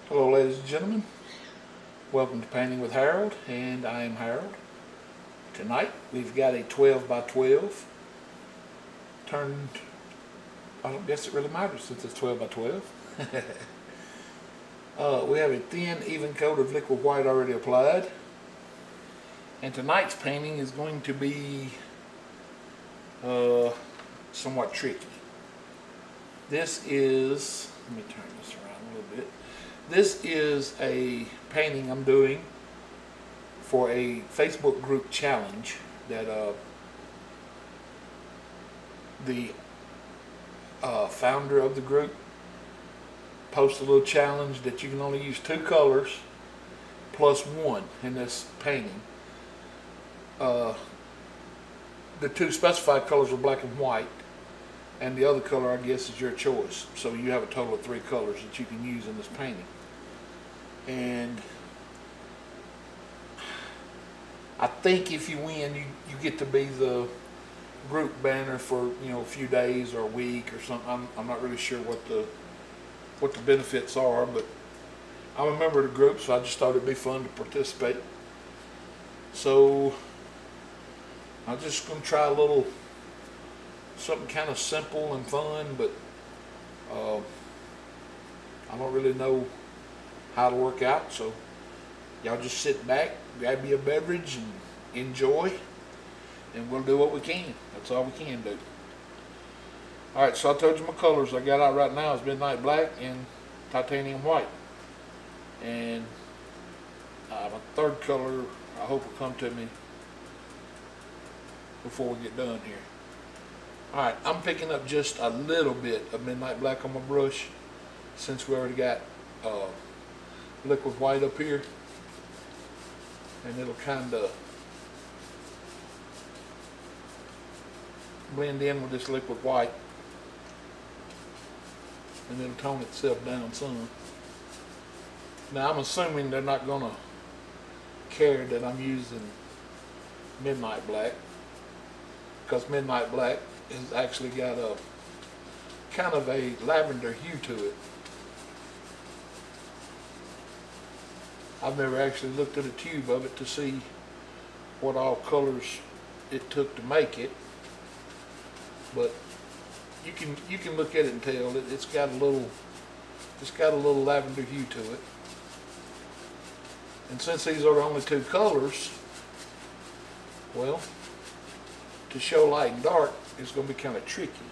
Hello ladies and gentlemen, welcome to Painting with Harold, and I am Harold. Tonight we've got a 12 by 12 turned, I don't guess it really matters since it's 12 by 12. We have a thin even coat of liquid white already applied, and tonight's painting is going to be somewhat tricky. This is, let me turn this around a little bit. This is a painting I'm doing for a Facebook group challenge that the founder of the group posted a little challenge that you can only use 2 colors plus 1 in this painting. The 2 specified colors are black and white, and the other color, I guess, is your choice. So you have a total of 3 colors that you can use in this painting. And I think if you win, you get to be the group banner for a few days or a week or something. I'm not really sure what the benefits are, but I'm a member of the group, so I just thought it'd be fun to participate. So I'm just gonna try a little something kind of simple and fun, but I don't really know how to work out, so y'all just sit back, grab me a beverage, and enjoy, and we'll do what we can. That's all we can do. Alright, so I told you my colors I got out right now is Midnight Black and Titanium White, and my third color I hope will come to me before we get done here. Alright, I'm picking up just a little bit of Midnight Black on my brush since we already got liquid white up here, and it'll kind of blend in with this liquid white, and it'll tone itself down some. Now I'm assuming they're not going to care that I'm using Midnight Black, because Midnight Black has actually got a kind of a lavender hue to it. I've never actually looked at a tube of it to see what all colors it took to make it, but you can look at it and tell it's got a little lavender hue to it. And since these are the only 2 colors, well, to show light and dark is going to be kind of tricky,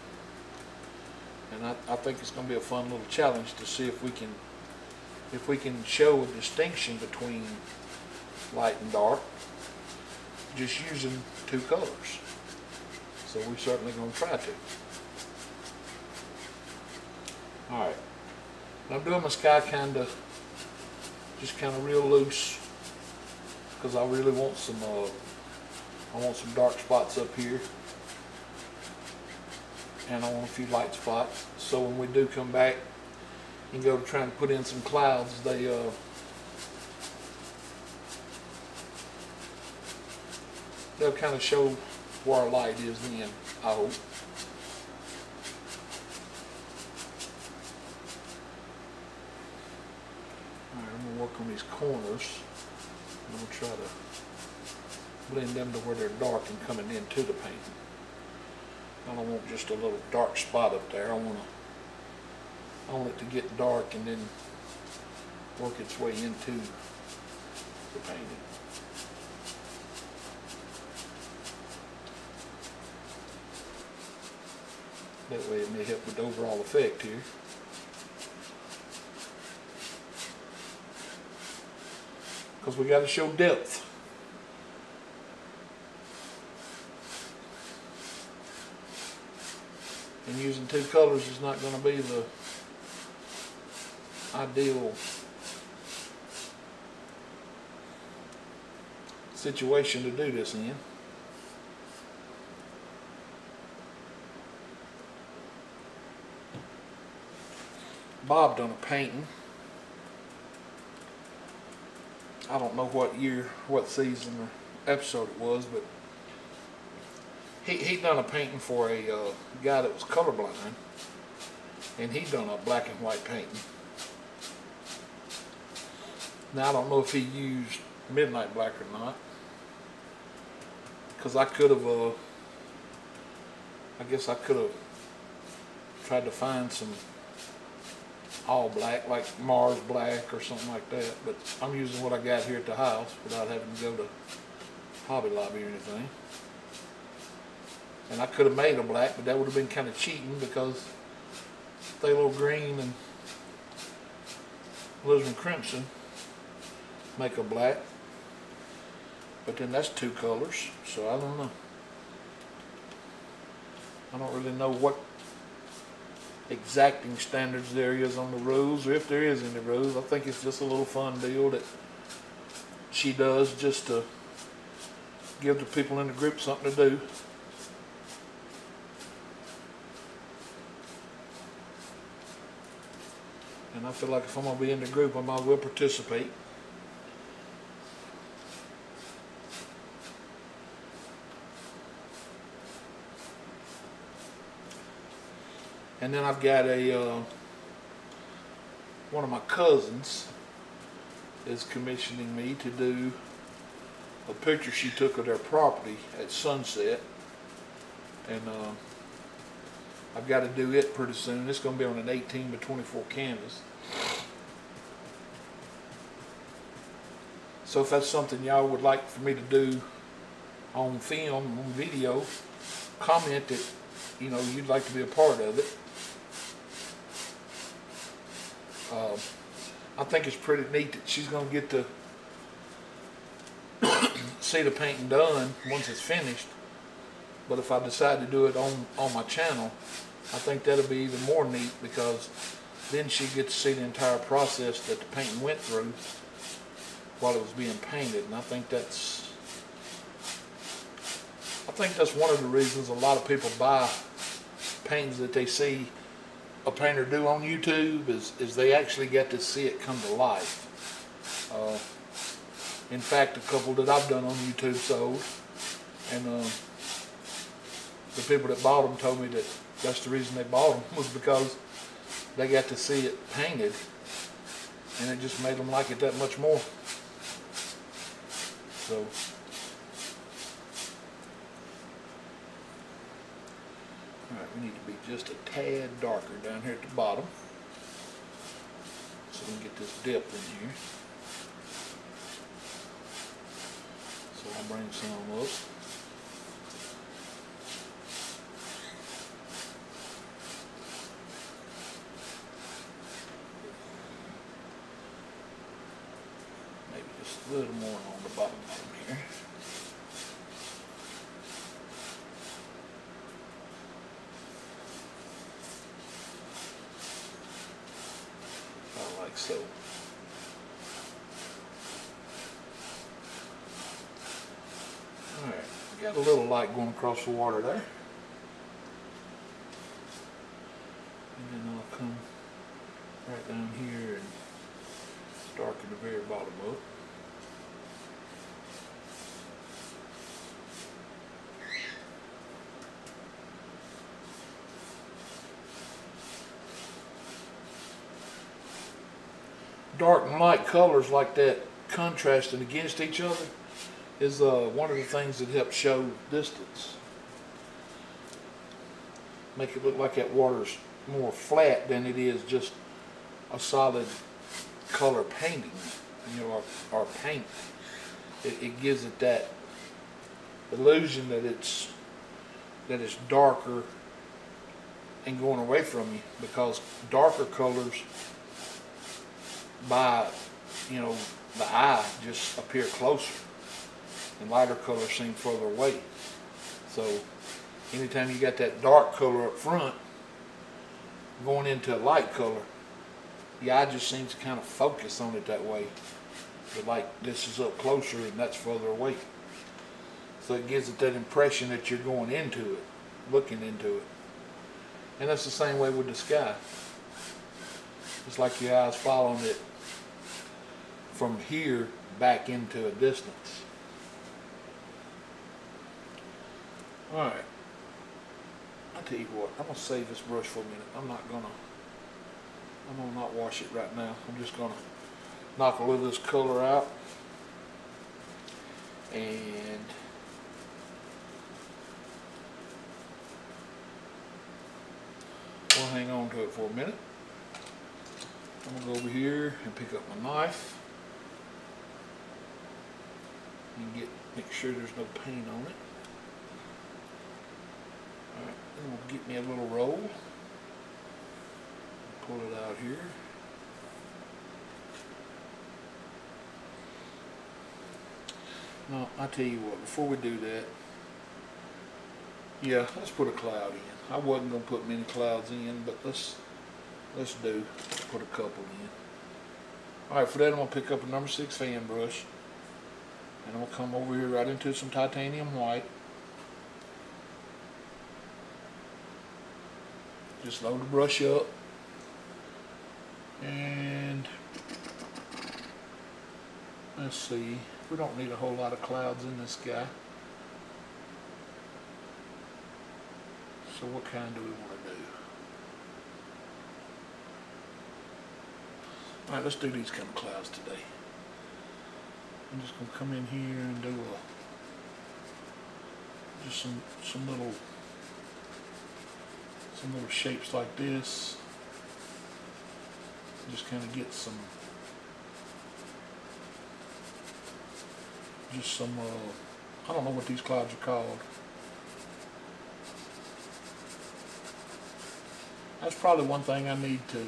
and I think it's going to be a fun little challenge to see if we can show a distinction between light and dark just using 2 colors. So we're certainly going to try to. Alright, I'm doing my sky just kind of real loose, because I really want some dark spots up here, and I want a few light spots, so when we do come back and go to trying to put in some clouds, they'll kind of show where our light is then, I hope. Alright, I'm going to work on these corners. I'm going to try to blend them to where they're dark and coming into the painting. I don't want just a little dark spot up there. I want it to get dark and then work its way into the painting. That way it may help with the overall effect here. Because we got to show depth. And using 2 colors is not going to be the ideal situation to do this in. Bob done a painting. I don't know what year, what season or episode it was, but he done a painting for a guy that was colorblind, and he done a black and white painting. Now I don't know if he used midnight black or not, because I could have, I guess I could have tried to find some all black, like Mars black or something like that, but I'm using what I got here at the house without having to go to Hobby Lobby or anything. And I could have made a black, but that would have been kind of cheating because Phthalo green and alizarin crimson make a black, but then that's two colors, so I don't know. I don't really know what exacting standards there is on the rules, or if there is any rules. I think it's just a little fun deal that she does just to give the people in the group something to do. And I feel like if I'm going to be in the group, I might as well participate. And then I've got a, one of my cousins is commissioning me to do a picture she took of their property at sunset. And I've got to do it pretty soon. It's going to be on an 18 by 24 canvas. So if that's something y'all would like for me to do on film, on video, comment that, you know, you'd like to be a part of it. I think it's pretty neat that she's going to get to see the painting done once it's finished. But if I decide to do it on my channel, I think that'll be even more neat, because then she gets to see the entire process that the painting went through while it was being painted. And I think that's one of the reasons a lot of people buy paintings that they see a painter do on YouTube is they actually get to see it come to life. In fact, a couple that I've done on YouTube sold, and the people that bought them told me that that's the reason they bought them, was because they got to see it painted, and it just made them like it that much more. So, alright, we need to be just a tad darker down here at the bottom, so we can get this dip in here. So I'll bring some up. Maybe just a little more on the bottom from here. Like so. Alright, got a little light going across the water there. And then I'll come right down here and darken the very bottom up. Dark and light colors like that contrasting against each other is one of the things that helps show distance. Make it look like that water's more flat than it is just a solid color painting, you know, or paint. It gives it that illusion that it's darker and going away from you, because darker colors by, you know, the eye just appear closer, and lighter colors seem further away. So anytime you got that dark color up front going into a light color, the eye just seems to kind of focus on it that way. But like this is up closer and that's further away. So it gives it that impression that you're going into it, looking into it. And that's the same way with the sky. It's like your eyes following it from here back into a distance. Alright. I'll tell you what, I'm going to save this brush for a minute. I'm gonna not wash it right now. I'm just going to knock a little of this color out. And we'll hang on to it for a minute. I'm gonna go over here and pick up my knife and make sure there's no paint on it. Alright, then we'll get me a little roll. Pull it out here. Now, I tell you what, before we do that, yeah, let's put a cloud in. I wasn't going to put many clouds in, but let's put a couple in. Alright, for that I'm going to pick up a number 6 fan brush, and I'm going to come over here right into some titanium white. Just load the brush up, and let's see, we don't need a whole lot of clouds in this guy. So what kind do we want to do? Alright, let's do these kind of clouds today. I'm just going to come in here and do just some little shapes like this. Just kind of get some I don't know what these clouds are called. That's probably one thing I need to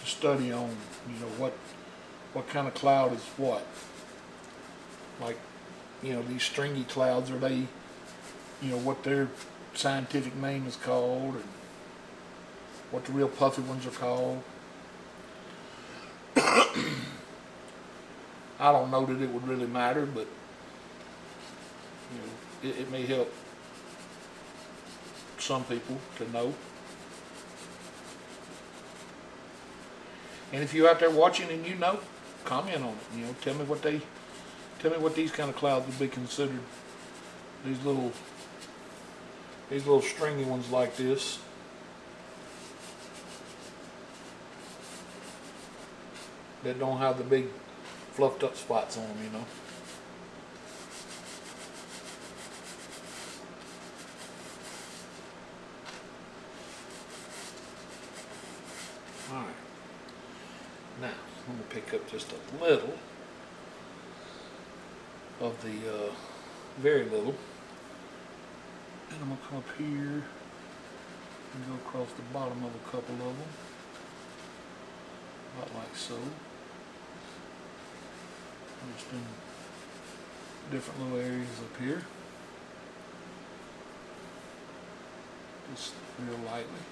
study on, you know, what kind of cloud is what. Like, you know, these stringy clouds, are they, you know, what their scientific name is called, and what the real puffy ones are called. I don't know that it would really matter, but you know, it may help some people to know. And if you're out there watching and you know, comment on it. You know, tell me what these kind of clouds would be considered. These little stringy ones like this. That don't have the big fluffed up spots on them, you know. Alright. Now, I'm going to pick up just a little of the, very little, and I'm going to come up here and go across the bottom of a couple of them, about like so. Just in different little areas up here, just real lightly.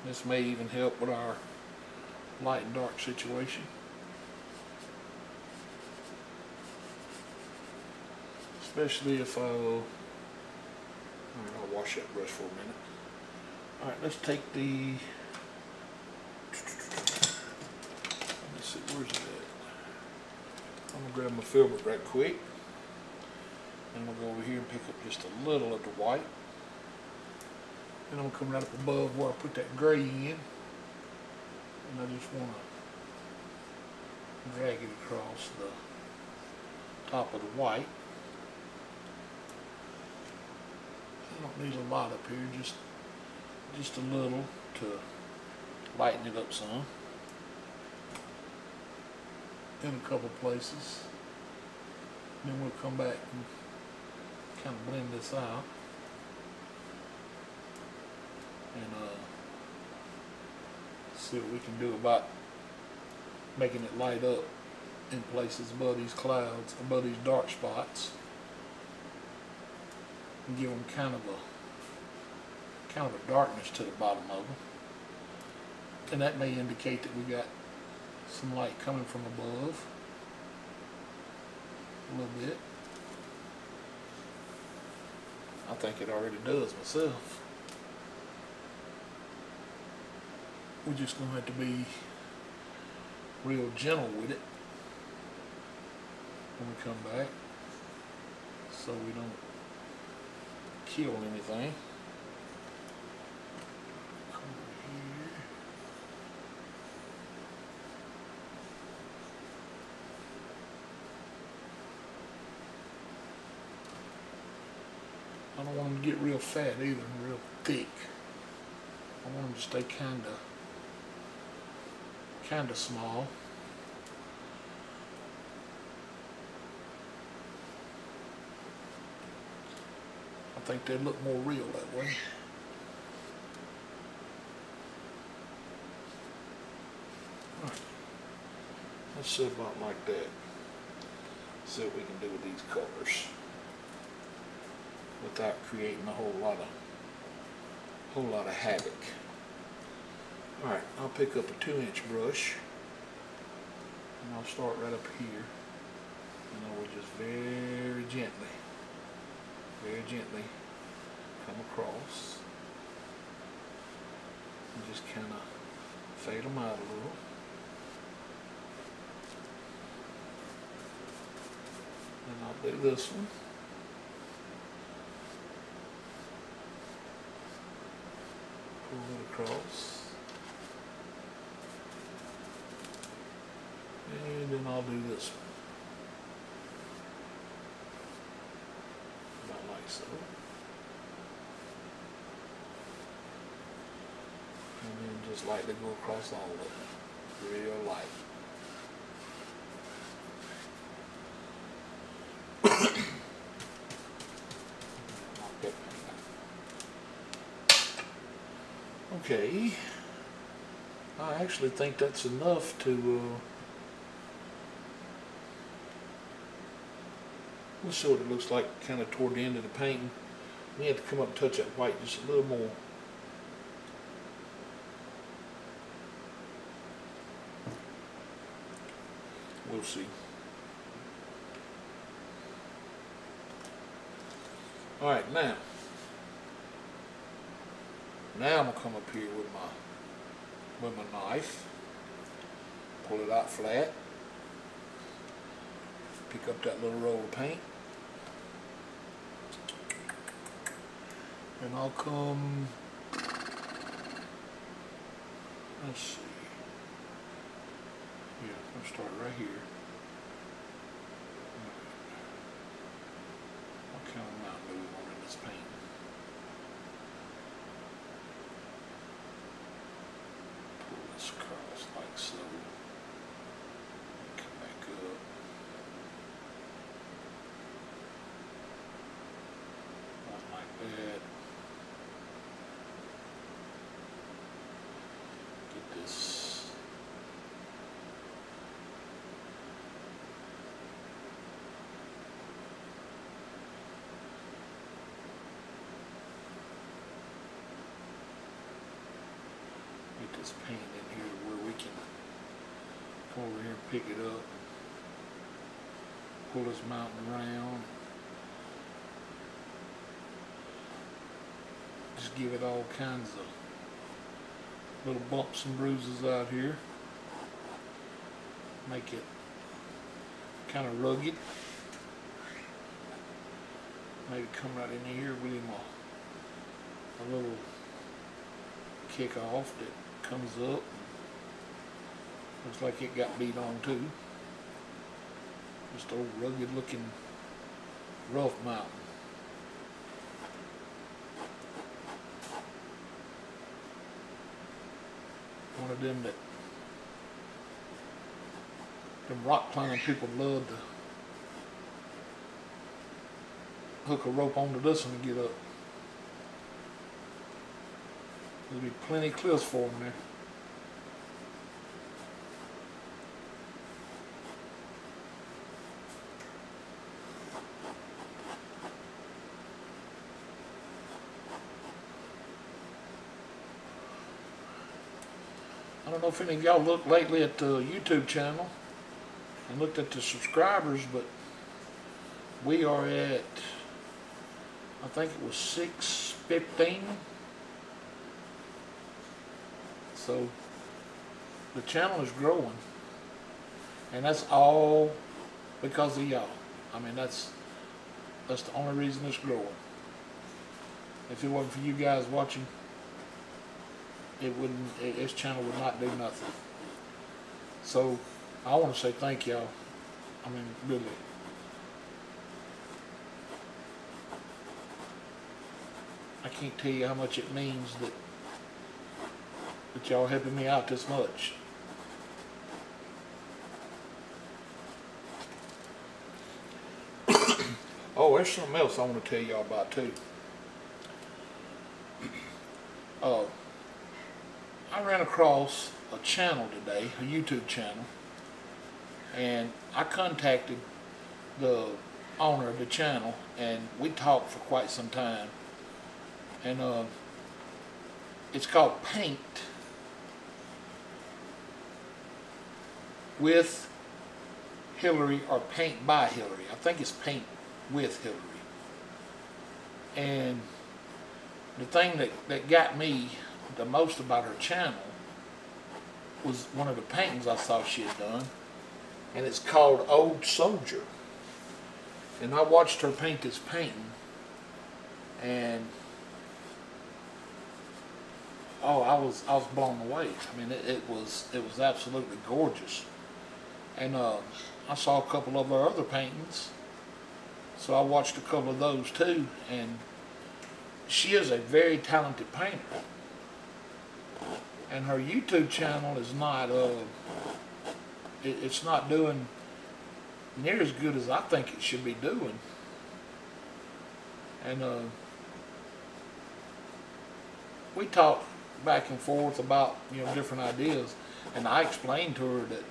This may even help with our light and dark situation. Especially if I'll wash that brush for a minute. Alright, let's take the, let's see, where's it at? I'm going to grab my filbert right quick. And we'll go over here and pick up just a little of the white. And I'm going to come right up above where I put that gray in. And I just want to drag it across the top of the white. I don't need a lot up here, just a little to lighten it up some in a couple places. And then we'll come back and kind of blend this out. And see what we can do about making it light up in places above these clouds, above these dark spots, and give them kind of a darkness to the bottom of them. And that may indicate that we got some light coming from above a little bit. I think it already does myself. We're just going to have to be real gentle with it when we come back, so we don't kill anything. Come over here. get real fat either, and real thick. I want them to stay kinda small. I think they look more real that way. Alright. Let's set about like that. See what we can do with these colors without creating a whole lot of havoc. Alright, I'll pick up a 2-inch brush and I'll start right up here, and I will just very gently come across and just kind of fade them out a little. And I'll do this one. Pull it across. And then I'll do this one. About like so. And then just lightly go across all of it. Real light. Okay, I actually think that's enough to, let's see what it looks like kind of toward the end of the painting. We have to come up and touch that white just a little more. We'll see. Alright, now I'm gonna come up here with my knife, pull it out flat, pick up that little roll of paint, and I'll come, let's see, yeah, I'll start right here. What kind of amount do we want in this paint? Across like so, and come back up, one like that, get this, paint in here where we can come over here and pick it up, pull this mountain around, just give it all kinds of little bumps and bruises out here, make it kind of rugged, maybe come right in here with him a little kick off that comes up. Looks like it got beat on too. Just old rugged looking rough mountain. One of them that them rock climbing people love to hook a rope onto this one to get up. There'll be plenty of cliffs for them there. I don't know if any of y'all looked lately at the YouTube channel and looked at the subscribers, but we are at, I think it was 615. So the channel is growing, and that's all because of y'all. I mean, that's the only reason it's growing. If it wasn't for you guys watching, this channel would not do nothing. So I want to say thank y'all. I mean, really. I can't tell you how much it means that y'all helping me out this much. Oh, there's something else I want to tell y'all about too. I ran across a channel today, a YouTube channel, and I contacted the owner of the channel, and we talked for quite some time. And it's called Paint with Hillary, or Paint by Hillary. I think it's Paint with Hillary. And the thing that got me the most about her channel was one of the paintings I saw she had done, and it's called Old Soldier. And I watched her paint this painting, and oh, I was blown away. I mean, it was absolutely gorgeous. And I saw a couple of her other paintings, so I watched a couple of those too. And she is a very talented painter. And her YouTube channel is not it's not doing near as good as I think it should be doing. And we talked back and forth about, you know, different ideas, and I explained to her that,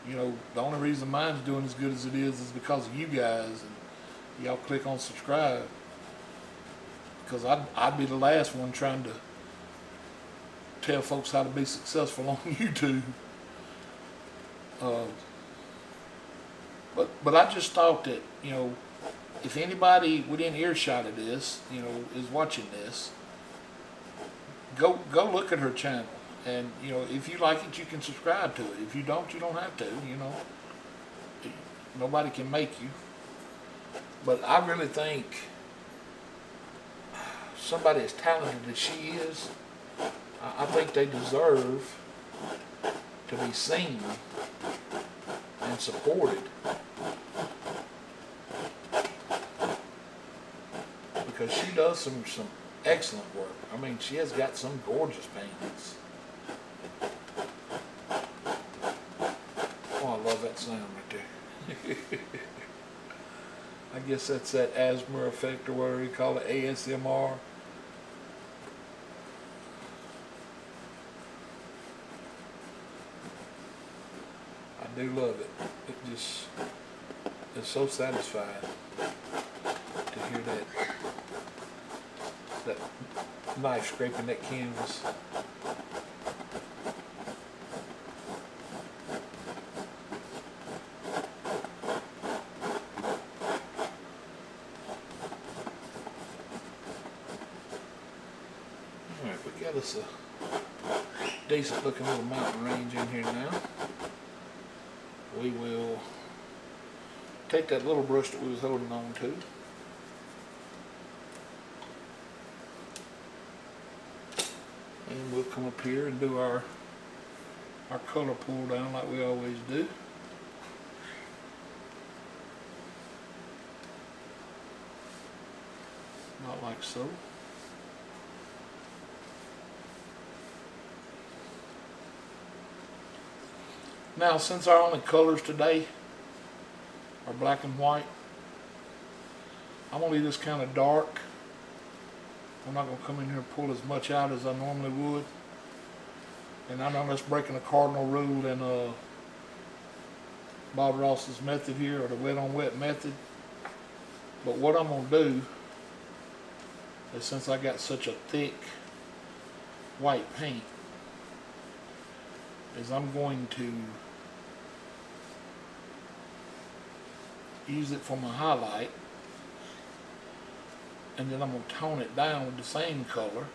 you know, the only reason mine's doing as good as it is because of you guys, and y'all click on subscribe, because I'd be the last one trying to tell folks how to be successful on YouTube. But I just thought that, you know, if anybody within earshot of this, you know, is watching this, go look at her channel, and, you know, if you like it, you can subscribe to it. If you don't, you don't have to. You know, nobody can make you. But I really think somebody as talented as she is, I think they deserve to be seen and supported, because she does some excellent work. I mean, she has got some gorgeous paintings. Oh, I love that sound right there. I guess that's that asthma effect, or whatever you call it, ASMR. I do love it. It's so satisfying to hear that knife scraping that canvas. Alright, we got us a decent looking little mountain range in here now. We will take that little brush that we was holding on to, and we'll come up here and do our color pull down like we always do. Not like so. Now, since our only colors today are black and white, I'm going to leave this kind of dark. I'm not going to come in here and pull as much out as I normally would. And I know that's breaking a cardinal rule in Bob Ross's method here, or the wet on wet method. But what I'm going to do is, since I got such a thick white paint, is I'm going to use it for my highlight, and then I'm going to tone it down with the same color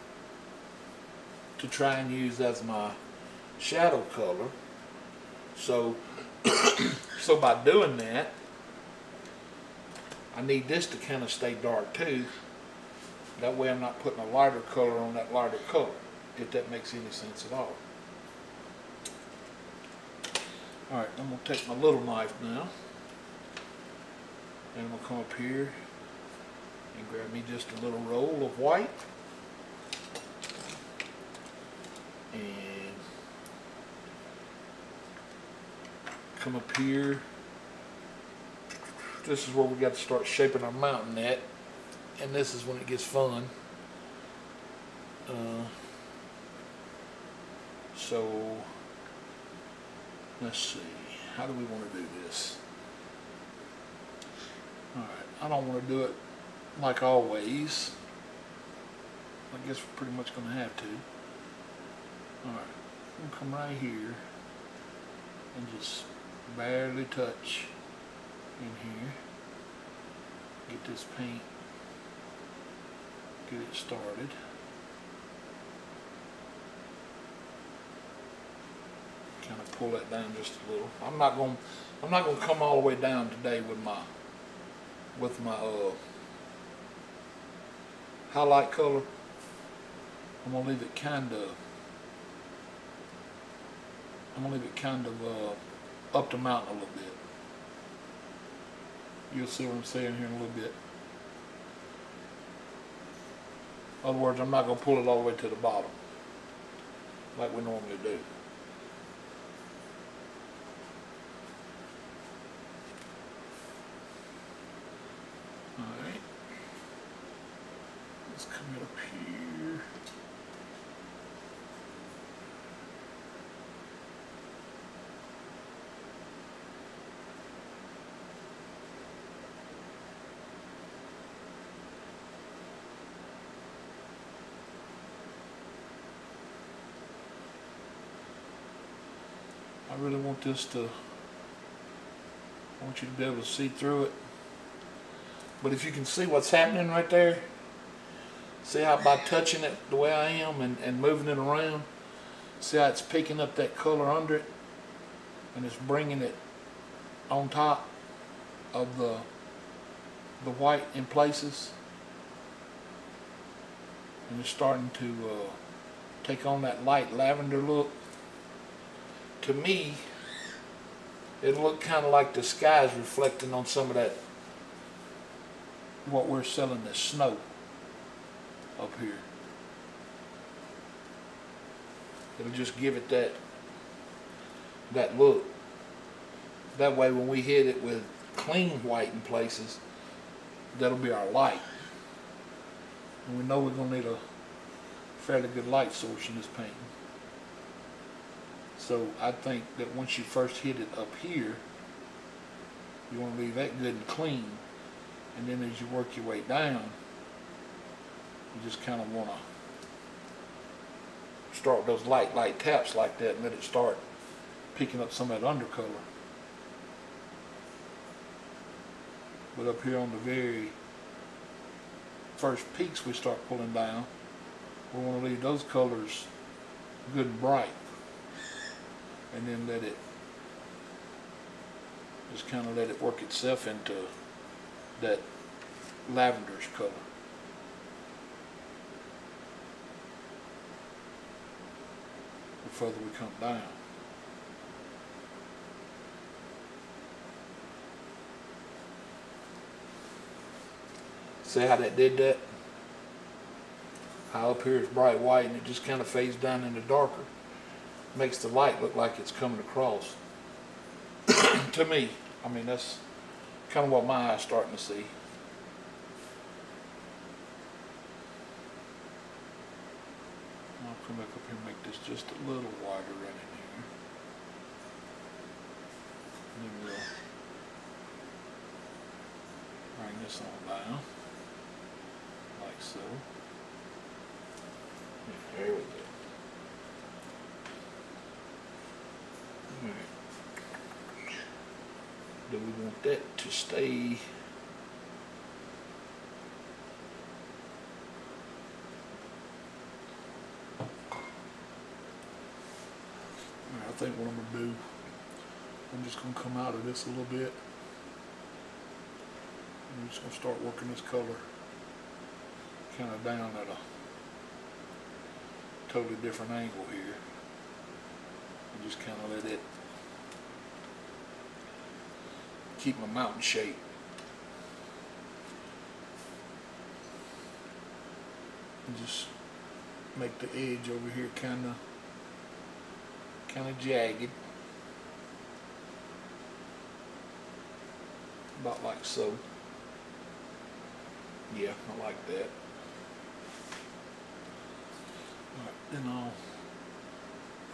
to try and use as my shadow color. So so by doing that, I need this to kind of stay dark too. That way I'm not putting a lighter color on that lighter color, if that makes any sense at all. Alright, I'm going to take my little knife now, and I'm going to come up here and grab me just a little roll of white. come up here. This is where we got to start shaping our mountain at, and this is when it gets fun. So let's see, how do we want to do this? Alright, I don't want to do it like always. I guess we're pretty much going to have to. Alright, I'm going to come right here and just barely touch in here. Get this paint, get it started. Kind of pull that down just a little. I'm not going to come all the way down today with my highlight color. I'm gonna leave it kind of up the mountain a little bit. You'll see what I'm saying here in a little bit. In other words, I'm not gonna pull it all the way to the bottom like we normally do. Alright. Let's come up here. I really want this to, I want you to be able to see through it. But if you can see what's happening right there, see how by touching it the way I am and moving it around, see how it's picking up that color under it and it's bringing it on top of the white in places, and it's starting to take on that light lavender look. To me, it'll look kind of like the sky's reflecting on some of that, what we're selling as snow up here. It'll just give it that look. That way when we hit it with clean white in places, that'll be our light. And we know we're going to need a fairly good light source in this painting. So I think that once you first hit it up here, you want to leave that good and clean. And then as you work your way down, you just kind of want to start with those light taps like that and let it start picking up some of that undercolor. But up here on the very first peaks we start pulling down, we want to leave those colors good and bright. And then let it, just kind of let it work itself into that lavenderish color. The further we come down. See how that did that? How up here is bright white and it just kind of fades down into darker. Makes the light look like it's coming across. To me, I mean, that's kind of what my eye's starting to see. I'll come back up here and make this just a little wider right in here. And then we'll bring this on down, like so. There we go. Alright. Do we want that to stay? Alright, I think what I'm going to do, I'm just going to come out of this a little bit. I'm just going to start working this color kind of down at a totally different angle here. And just kind of let it keep my mountain shape. And just make the edge over here kind of jagged. about like so. Yeah, I like that. Alright, then I'll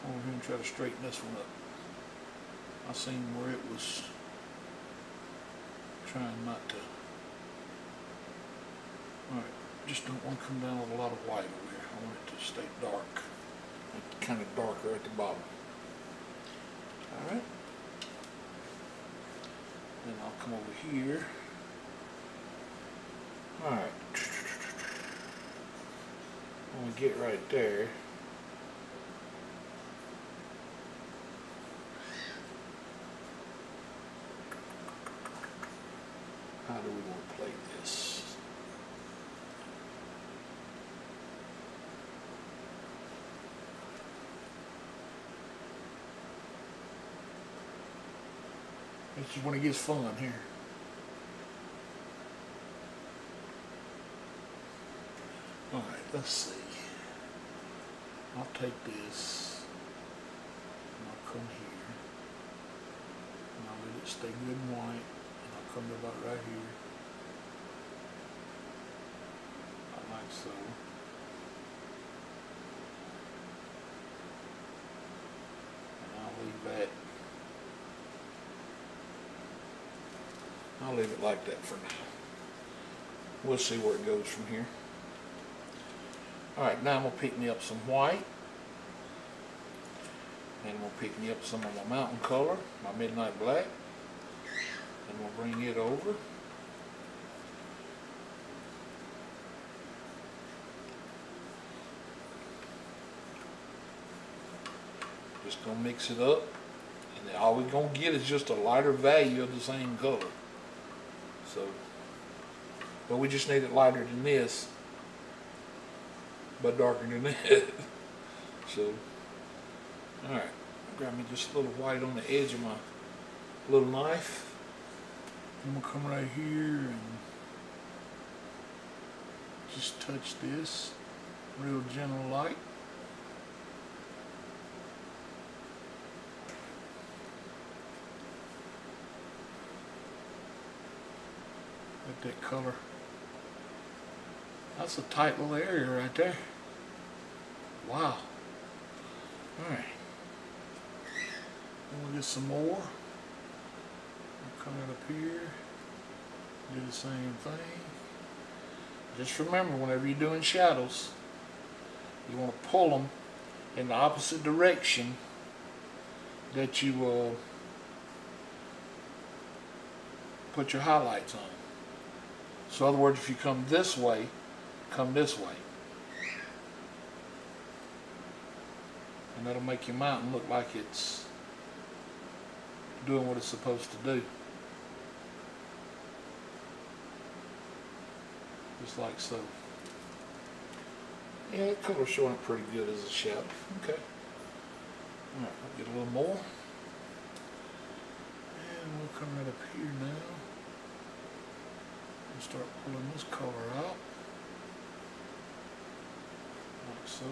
go over here and try to straighten this one up. I seen where it was trying not to. Alright, just don't want to come down with a lot of white over here. I want it to stay dark. Like kind of darker at the bottom. Alright. Then I'll come over here. Alright. When we get right there, how do we want to play this? This is when it gets fun here. Alright, let's see. I'll take this and I'll come here and I'll let it stay good and white and I'll come to about right here. Like so. And I'll leave that. I'll leave it like that for now. We'll see where it goes from here. Alright, now I'm going to pick me up some white. And I'm going to pick me up some of my mountain color, my midnight black. And we'll bring it over. Just going to mix it up. And then all we're going to get is just a lighter value of the same color. So, but we just need it lighter than this, but darker than that. So, alright, grab me just a little white on the edge of my little knife. I'm going to come right here and just touch this real gentle light. Let that color. That's a tight little area right there. Wow. Alright. We'll get some more. We'll come in up here. Do the same thing. Just remember, whenever you're doing shadows, you want to pull them in the opposite direction that you put your highlights on. So in other words, if you come this way, come this way. And that'll make your mountain look like it's doing what it's supposed to do. Just like so. Yeah, that color's showing up pretty good as a shadow. Okay. Alright, I'll get a little more. And we'll come right up here now. And start pulling this color out. Like so.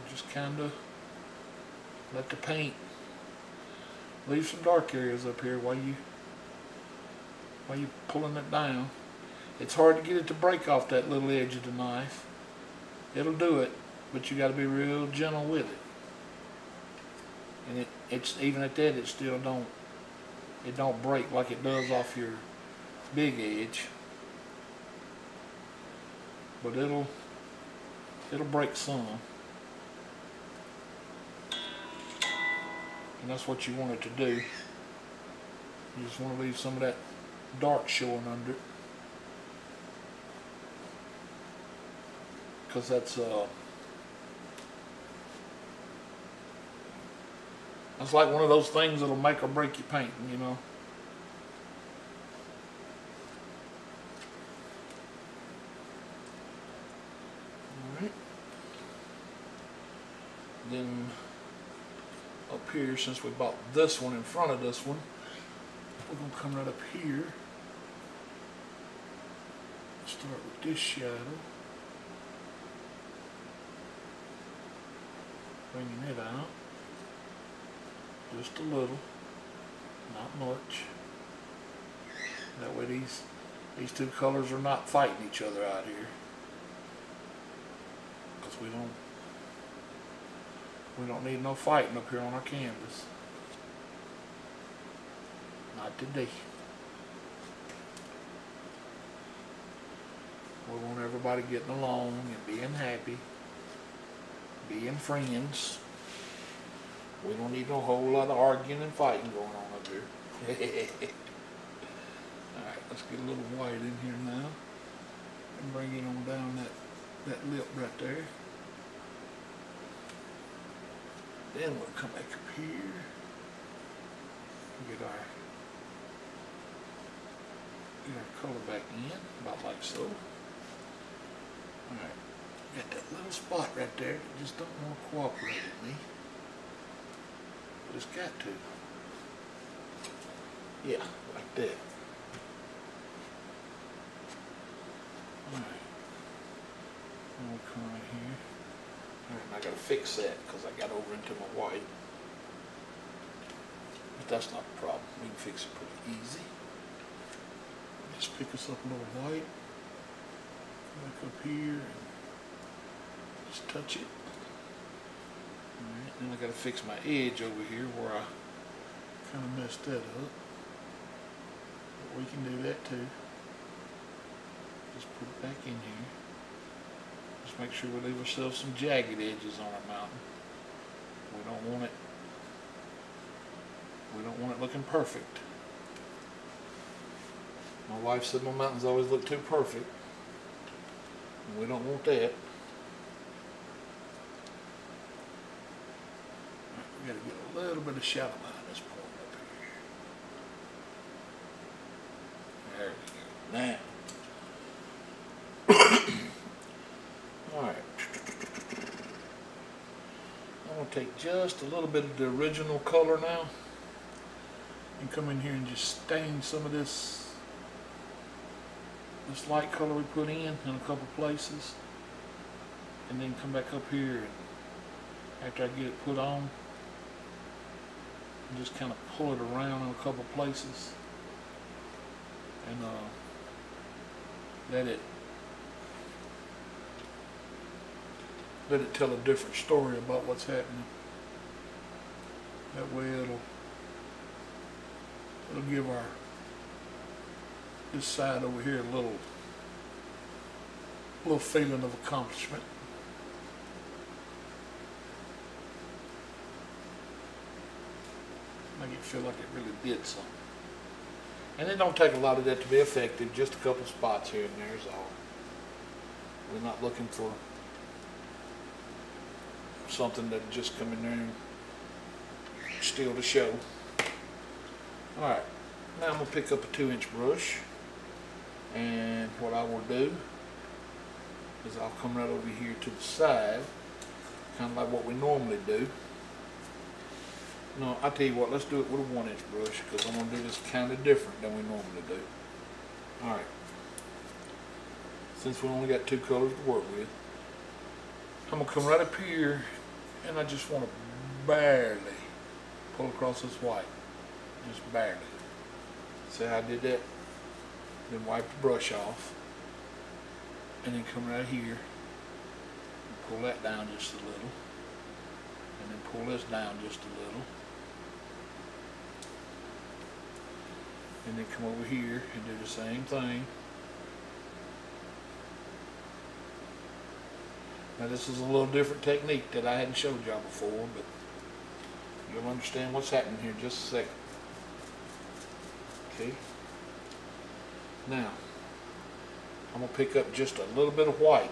Just kind of let the paint leave some dark areas up here while you pulling it down. It's hard to get it to break off that little edge of the knife. It'll do it, but you got to be real gentle with it. And it's even at that, it still don't break like it does off your big edge. But it'll break some. And that's what you want it to do. You just want to leave some of that dark showing under it. Because that's like one of those things that'll make or break your painting, you know. Alright. Then up here, since we bought this one in front of this one, we're going to come right up here Start with this shadow. Bringing it out. Just a little. Not much. That way these two colors are not fighting each other out here. Because we don't need no fighting up here on our canvas. Not today. We want everybody getting along and being happy, being friends. We don't need no whole lot of arguing and fighting going on up here. Alright, let's get a little white in here now. And bring it on down that lip right there. Then we'll come back up here. Get our color back in, about like so. Alright, got that little spot right there that just don't want to cooperate with me. But it's got to. Yeah, like that. Alright. And we'll come right here. Alright, and I gotta fix that because I got over into my white. But that's not a problem. We can fix it pretty easy. Just pick us up a little white. Back up here and just touch it. Alright, then I gotta fix my edge over here where I kind of messed that up. But we can do that too. Just put it back in here. Just make sure we leave ourselves some jagged edges on our mountain. We don't want it looking perfect. My wife said my mountains always look too perfect. And we don't want that. We gotta get a little bit of shadow behind this point up here. There we go. Now. Alright. I'm gonna take just a little bit of the original color now and come in here and just stain some of this light color we put in a couple places, and then come back up here and after I get it put on and just kind of pull it around in a couple places and let it tell a different story about what's happening. That way it'll give this side over here a little feeling of accomplishment. Make it feel like it really did something. And it don't take a lot of that to be effective, just a couple spots here and there is all. We're not looking for something that just come in there and steal the show. Alright, now I'm going to pick up a 2-inch brush, and what I will do is I'll come right over here to the side, kind of like what we normally do. No, I tell you what, let's do it with a 1-inch brush because I'm going to do this kind of different than we normally do. Alright, since we only got 2 colors to work with, I'm going to come right up here and I just want to barely pull across this white. Just barely. See how I did that? Then wipe the brush off. And then come right here and pull that down just a little. And then pull this down just a little. And then come over here and do the same thing. Now this is a little different technique that I hadn't showed y'all before, but you'll understand what's happening here in just a second. Okay. Now, I'm going to pick up just a little bit of white,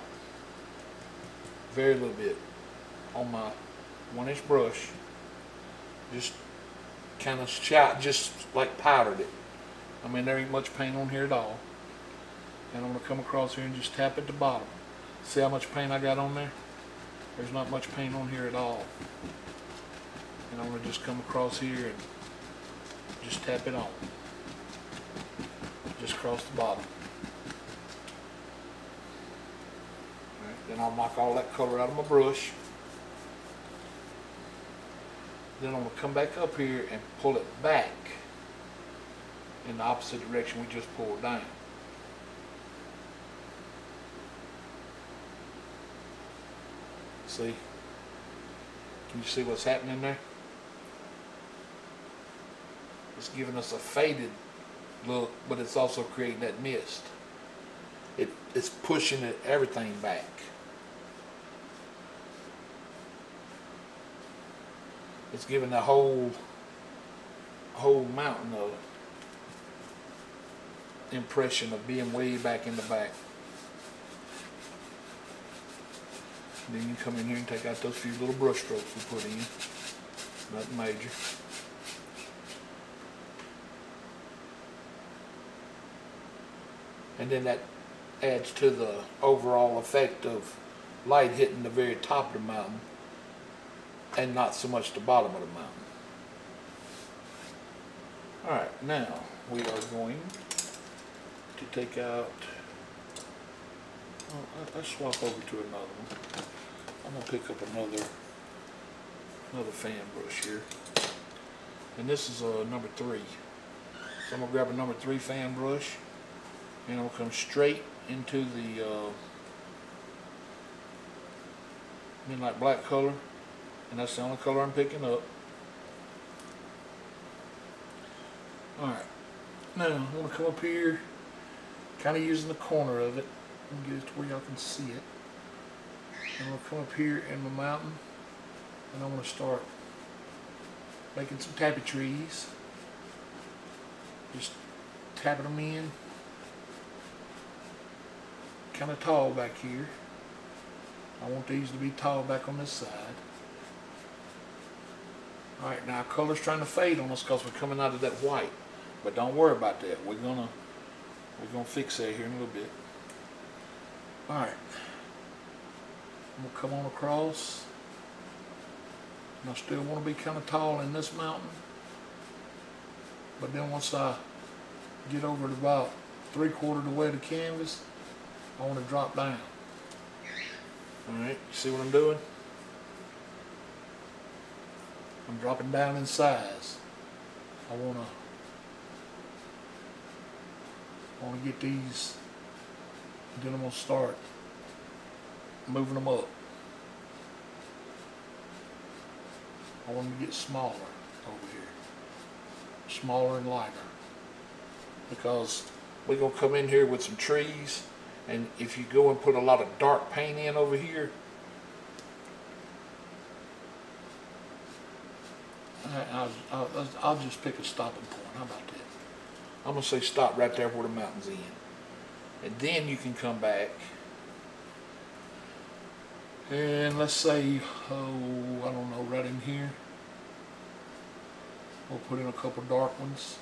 very little bit, on my 1-inch brush. Just kind of shot, just like powdered it. I mean, there ain't much paint on here at all. And I'm going to come across here and just tap at the bottom. See how much paint I got on there? There's not much paint on here at all. And I'm going to just come across here and just tap it on. Just across the bottom. Then I'll knock all that color out of my brush. Then I'm going to come back up here and pull it back in the opposite direction we just pulled down. See? Can you see what's happening there? It's giving us a faded look, but it's also creating that mist. It's pushing everything back. It's giving the whole mountain a impression of being way back in the back. Then you come in here and take out those few little brush strokes we put in. Nothing major. And then that adds to the overall effect of light hitting the very top of the mountain and not so much the bottom of the mountain. Alright, now we are going to take out, let's swap over to another one. I'm going to pick up another fan brush here. And this is number 3. So I'm going to grab a number 3 fan brush and I'll come straight into the midnight black color, and that's the only color I'm picking up. Alright, now I'm going to come up here, kind of using the corner of it, and get it to where y'all can see it. I'm going to come up here in my mountain, and I'm going to start making some tappy trees. Just tapping them in. Kind of tall back here. I want these to be tall back on this side. Alright, now our color's trying to fade on us because we're coming out of that white. But don't worry about that. We're gonna fix that here in a little bit. Alright. I'm gonna come on across. And I still want to be kind of tall in this mountain. But then once I get over to about 3/4 of the way to canvas, I want to drop down. Alright, see what I'm doing? I'm dropping down in size. I want to get these, and then I'm going to start moving them up. I want them to get smaller over here. Smaller and lighter. Because we're going to come in here with some trees. And if you go and put a lot of dark paint in over here, I'll just pick a stopping point. How about that? I'm going to say stop right there where the mountain's in. And then you can come back. And let's say, I don't know, right in here. We'll put in a couple dark ones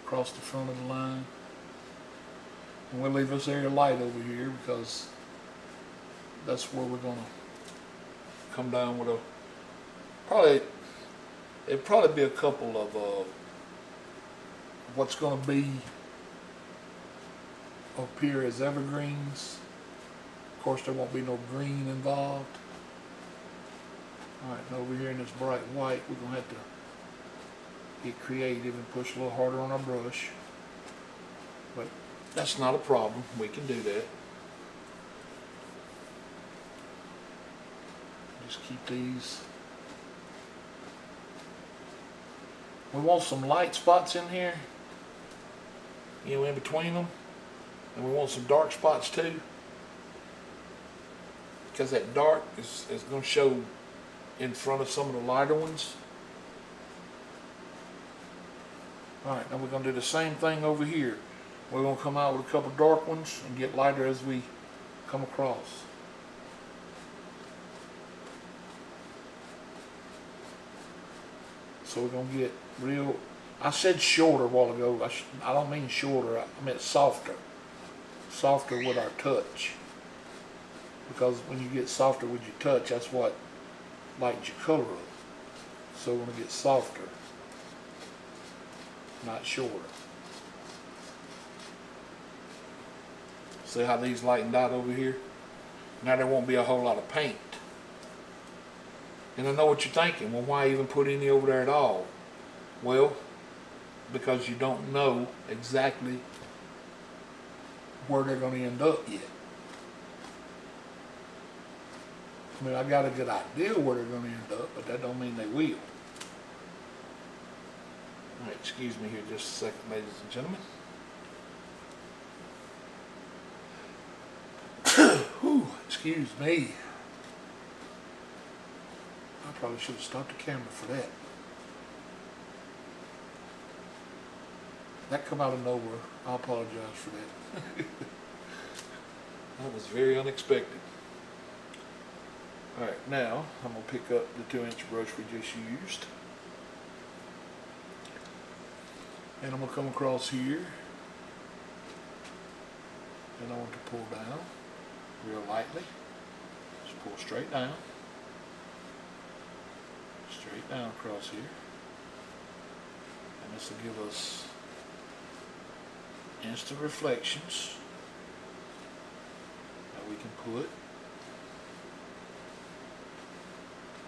across the front of the line. And we'll leave this area light over here because that's where we're going to come down with it'll probably be a couple of what's going to be up here as evergreens. Of course, there won't be no green involved. Alright, and over here in this bright white, we're going to have to get creative and push a little harder on our brush. But that's not a problem. We can do that. Just keep these. We want some light spots in here, you know, in between them. And we want some dark spots too. Because that dark is going to show in front of some of the lighter ones. Alright, now we're going to do the same thing over here. We're going to come out with a couple dark ones and get lighter as we come across. So we're going to get real, I said shorter a while ago. I don't mean shorter, I meant softer. Softer with our touch. Because when you get softer with your touch, that's what lightens your color up. So we're going to get softer, not shorter. See how these lightened out over here? Now there won't be a whole lot of paint. And I know what you're thinking, well, why even put any over there at all? Well, because you don't know exactly where they're going to end up yet. I mean, I got a good idea where they're going to end up, but that don't mean they will. All right, excuse me here just a second, ladies and gentlemen. Whew, excuse me. I probably should have stopped the camera for that. That come out of nowhere. I apologize for that. That was very unexpected. Alright, now I'm going to pick up the 2-inch brush we just used. And I'm going to come across here. And I want to pull down real lightly. Just pull straight down. Straight down across here. And this will give us instant reflections that we can put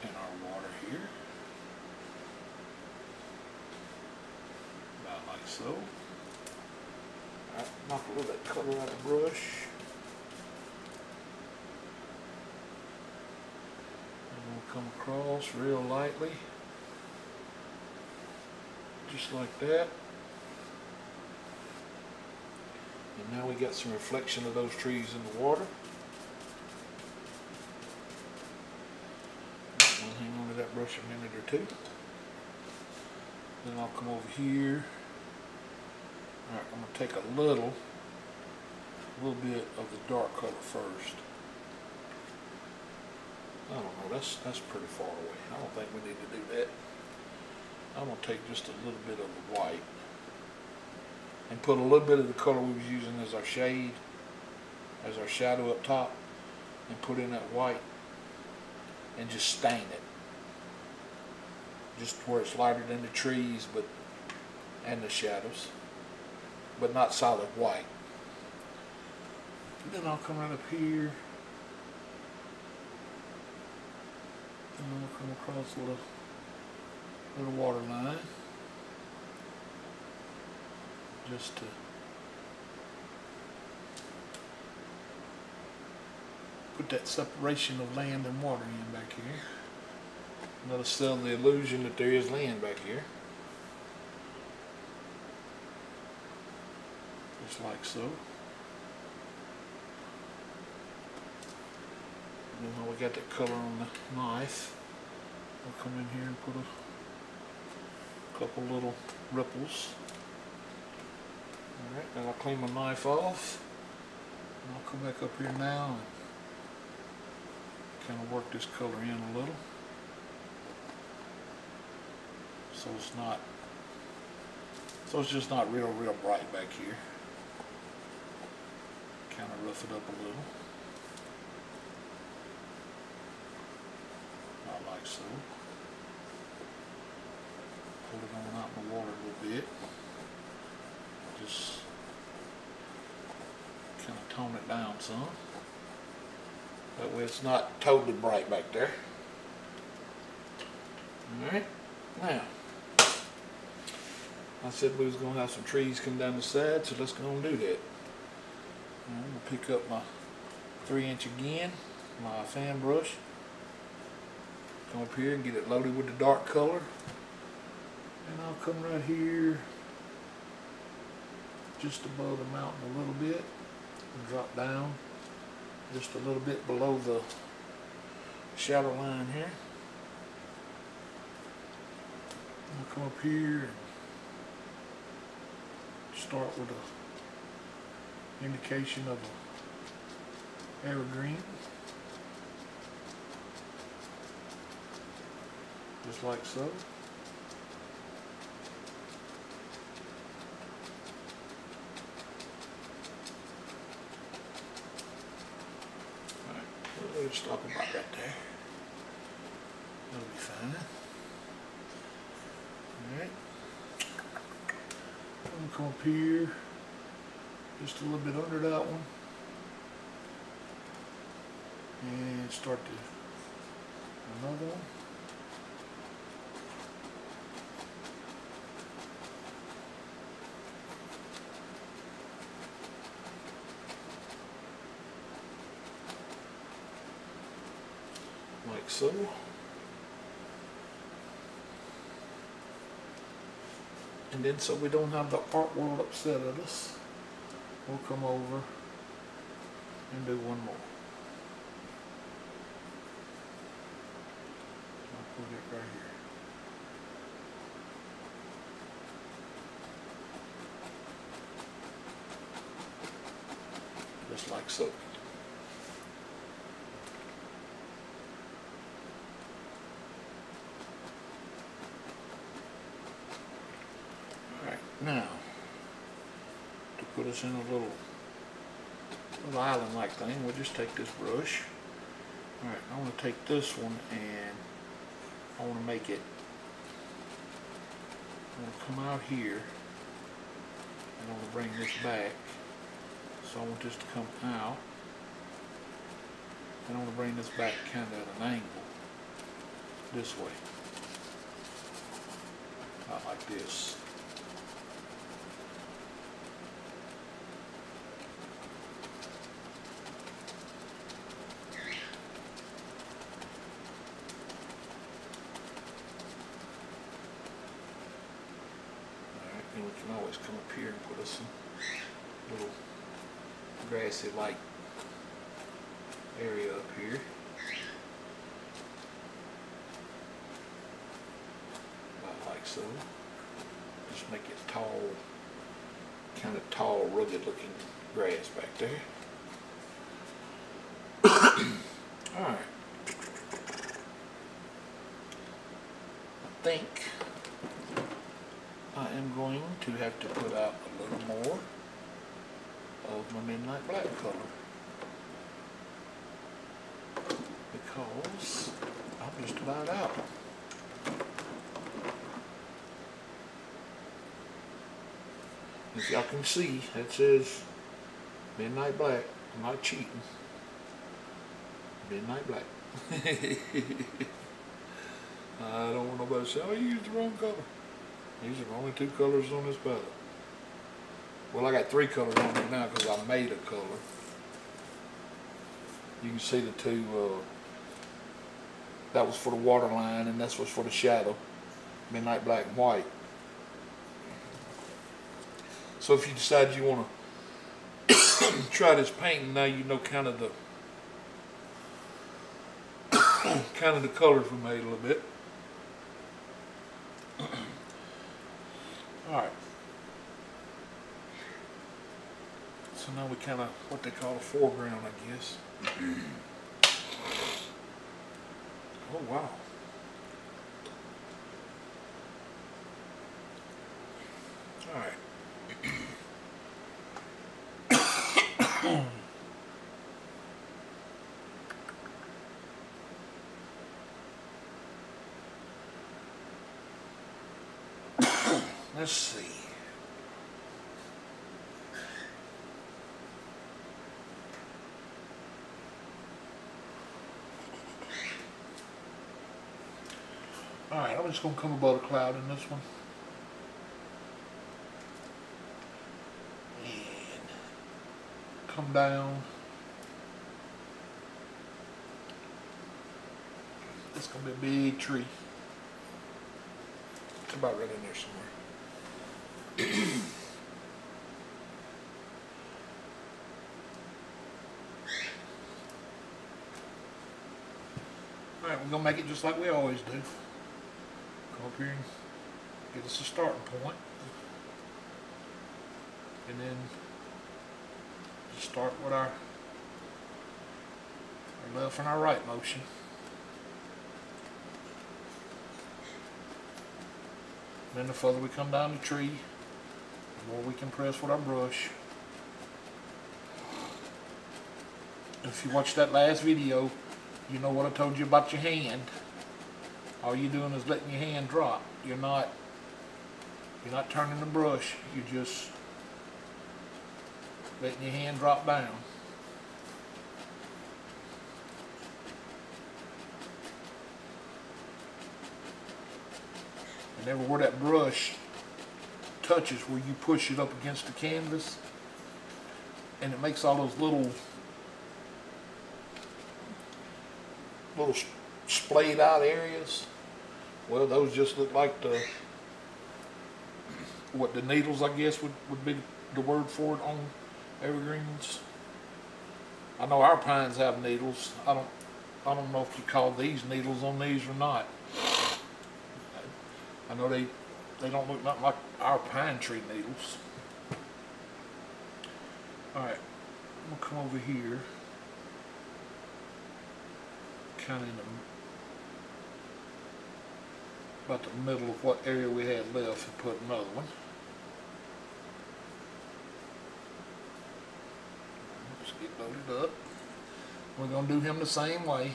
in our water here. About like so. Alright, knock a little bit of color out of the brush. And we'll come across real lightly. Just like that. And now we got some reflection of those trees in the water. I'll hang on to that brush a minute or two. Then I'll come over here. Alright, I'm going to take a little bit of the dark color first. I don't know, that's pretty far away. I don't think we need to do that. I'm going to take just a little bit of the white and put a little bit of the color we was using as our shade, as our shadow up top, and put in that white and just stain it. Just where it's lighter than the trees and the shadows, but not solid white. And then I'll come right up here and I'll come across a little water line just to put that separation of land and water in back here. Let us sell the illusion that there is land back here. Just like so. And then we got that color on the knife. I'll come in here and put a couple little ripples. Alright, then I'll clean my knife off. And I'll come back up here now and kind of work this color in a little. So it's just not real bright back here. Kind of rough it up a little. Not like so. Pull it on out in the water a little bit. Just kind of tone it down some. That way it's not totally bright back there. Alright, now I said we was going to have some trees come down the side, so let's go and do that. I'm going to pick up my 3-inch again, my fan brush. Come up here and get it loaded with the dark color. And I'll come right here just above the mountain a little bit and drop down just a little bit below the shadow line here. I'll come up here and start with an indication of an evergreen, just like so. Alright, we'll stop about right there. That'll be fine. Alright. I'm going to come up here, just a little bit under that one. And start to another one. Like so. And then so we don't have the art world upset at us, we'll come over and do one more. I'll put it right here. Just like so. Now, to put us in a little island-like thing, we'll just take this brush. Alright, I want to take this one and I want to make it, I want to come out here and I want to bring this back. So I want this to come out and I want to bring this back kind of at an angle this way. Not like this. And we can always come up here and put us some little grassy like area up here. About like so. Just make it tall, kind of tall, rugged looking grass back there. Alright. I think I am going to have to put out a little more of my Midnight Black color because I'm just about out. As y'all can see, that says Midnight Black. I'm not cheating. Midnight Black. I don't want nobody to say, oh, you used the wrong color. These are the only two colors on this palette. Well, I got three colors on it now because I made a color. You can see the two, that was for the waterline and this was for the shadow. Midnight Black and white. So if you decide you want to try this painting, now you know kind of the colors we made a little bit. Alright. So now we kind of, what they call a foreground, I guess. Oh, wow. Alright. Let's see. Alright, I'm just going to come above the cloud in this one. And come down. It's going to be a big tree. It's about right in there somewhere. Alright, we're going to make it just like we always do. Come up here and get us a starting point. And then just start with our left and our right motion. Then the further we come down the tree, the more we can press with our brush. If you watched that last video, you know what I told you about your hand. All you're doing is letting your hand drop. You're not turning the brush. You're just letting your hand drop down. And everywhere that brush touches where you push it up against the canvas, and it makes all those little splayed out areas. Well, those just look like what the needles, I guess, would be the word for it on evergreens. I know our pines have needles. I don't know if you call these needles on these or not. I know they don't look nothing like our pine tree needles. Alright, I'm gonna come over here, kinda in about the middle of what area we had left, and put another one. Just get loaded up. We're going to do him the same way.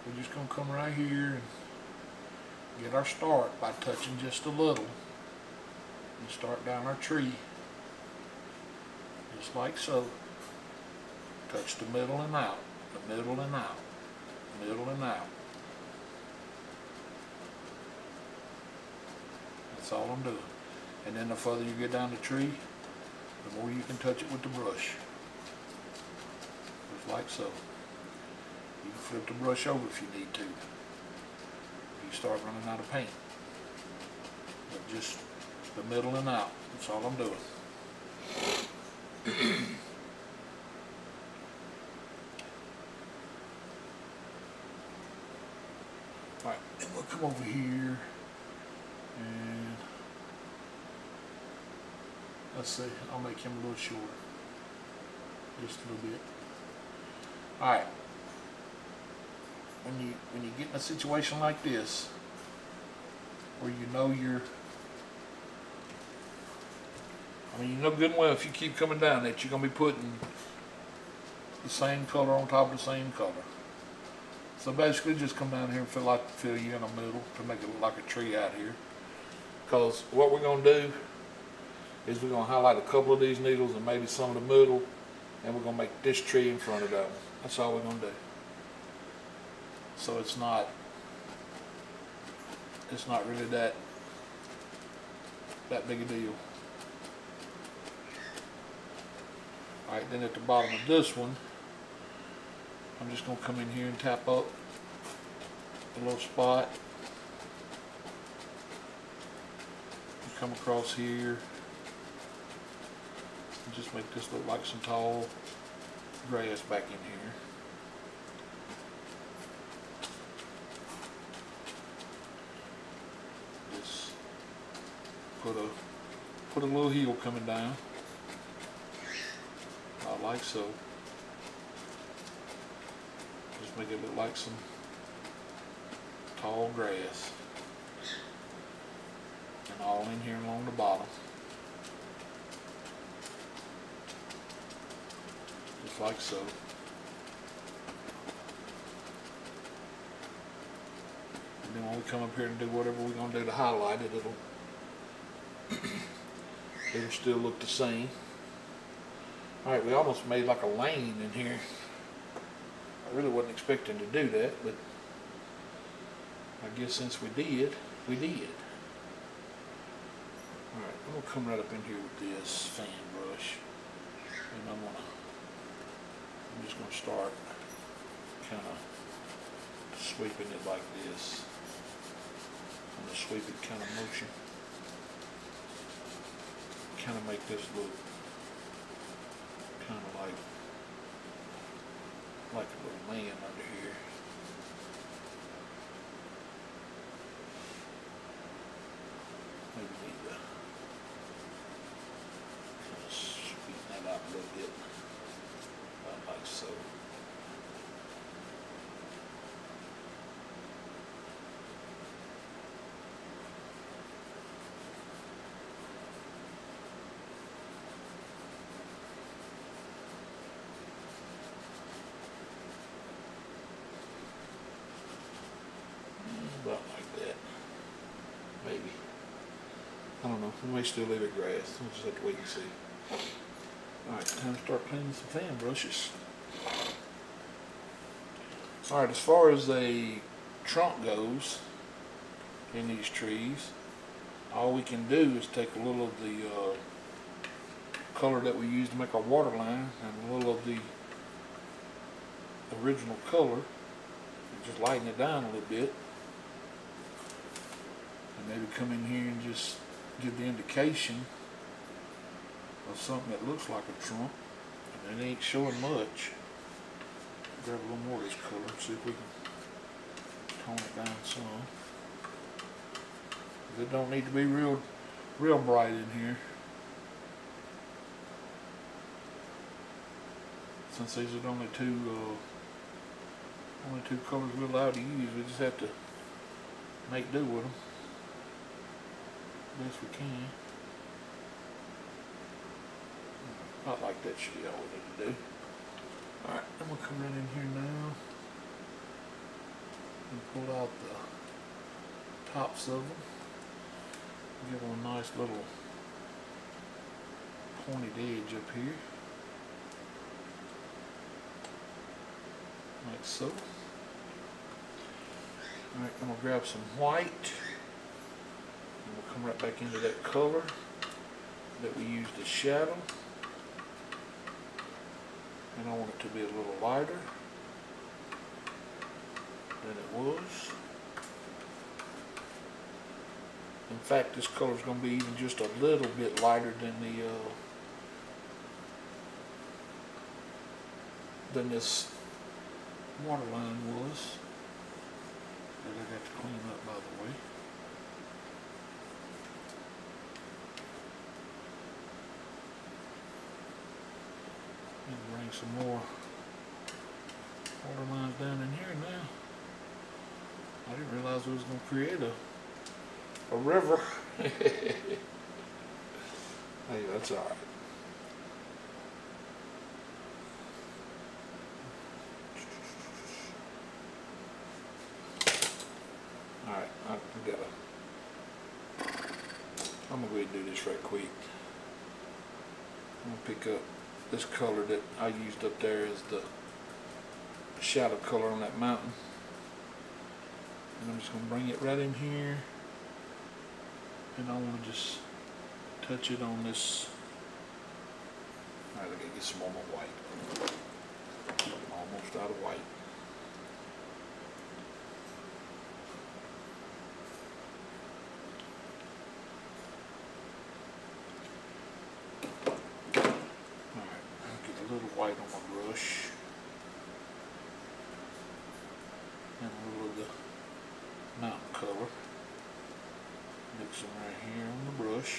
We're just going to come right here and get our start by touching just a little. And start down our tree. Just like so. Touch the middle and out. The middle and out. Middle and out. That's all I'm doing. And then the further you get down the tree, the more you can touch it with the brush. Just like so. You can flip the brush over if you need to. You start running out of paint. But just the middle and out. That's all I'm doing. Alright, and we'll come over here and let's see, I'll make him a little shorter. Just a little bit. Alright. When you get in a situation like this, where you know you know good and well if you keep coming down that you're going to be putting the same color on top of the same color. So basically just come down here and fill you in the middle to make it look like a tree out here. Because what we're going to do is we're going to highlight a couple of these needles and maybe some of the middle, and we're going to make this tree in front of that one. That's all we're going to do. So it's not really that big a deal. Alright, then at the bottom of this one, I'm just going to come in here and tap up a little spot. Come across here and just make this look like some tall grass back in here. Just put a little heel coming down, about like so. Just make it look like some tall grass. And all in here along the bottom. Just like so. And then when we come up here and do whatever we're going to do to highlight it, it'll still look the same. Alright, we almost made like a lane in here. I really wasn't expecting to do that, but I guess since we did, we did. Alright, I'm going to come right up in here with this fan brush, and I'm just going to start kind of sweeping it like this, on the sweep it kind of motion, kind of make this look kind of like a little man under here. Maybe need to kind of sweeten that out a little bit, about like so. About like that, maybe. I don't know. We may still leave it grass. We'll just have to wait and see. Alright, time to start cleaning some fan brushes. Alright, as far as the trunk goes in these trees, all we can do is take a little of the color that we used to make our water line and a little of the original color and just lighten it down a little bit, and maybe come in here and just give the indication of something that looks like a trunk, and it ain't showing much. Grab a little more of this color and see if we can tone it down some. It don't need to be real bright in here. Since these are only two colors we're allowed to use, we just have to make do with them best we can. Not like that should be all we need to do. Alright, I'm going to come right in here now and pull out the tops of them. Give them a nice little pointed edge up here. Like so. Alright, I'm going to grab some white. And we'll come right back into that color that we used as shadow. And I want it to be a little lighter than it was. In fact, this color is going to be even just a little bit lighter than this waterline was. That I have to clean up, by the way. And bring some more water lines down in here now. I didn't realize we was going to create a river. Hey, that's all right. All right, I'm gonna go ahead and do this right quick. I'm gonna pick up this color that I used up there as the shadow color on that mountain, and I'm just gonna bring it right in here. And I want to just touch it on this. Alright, I gotta get some more white. I'm almost out of white. Alright, I'll get a little white on my brush. And a little of the mountain color. Mix them right here on the brush.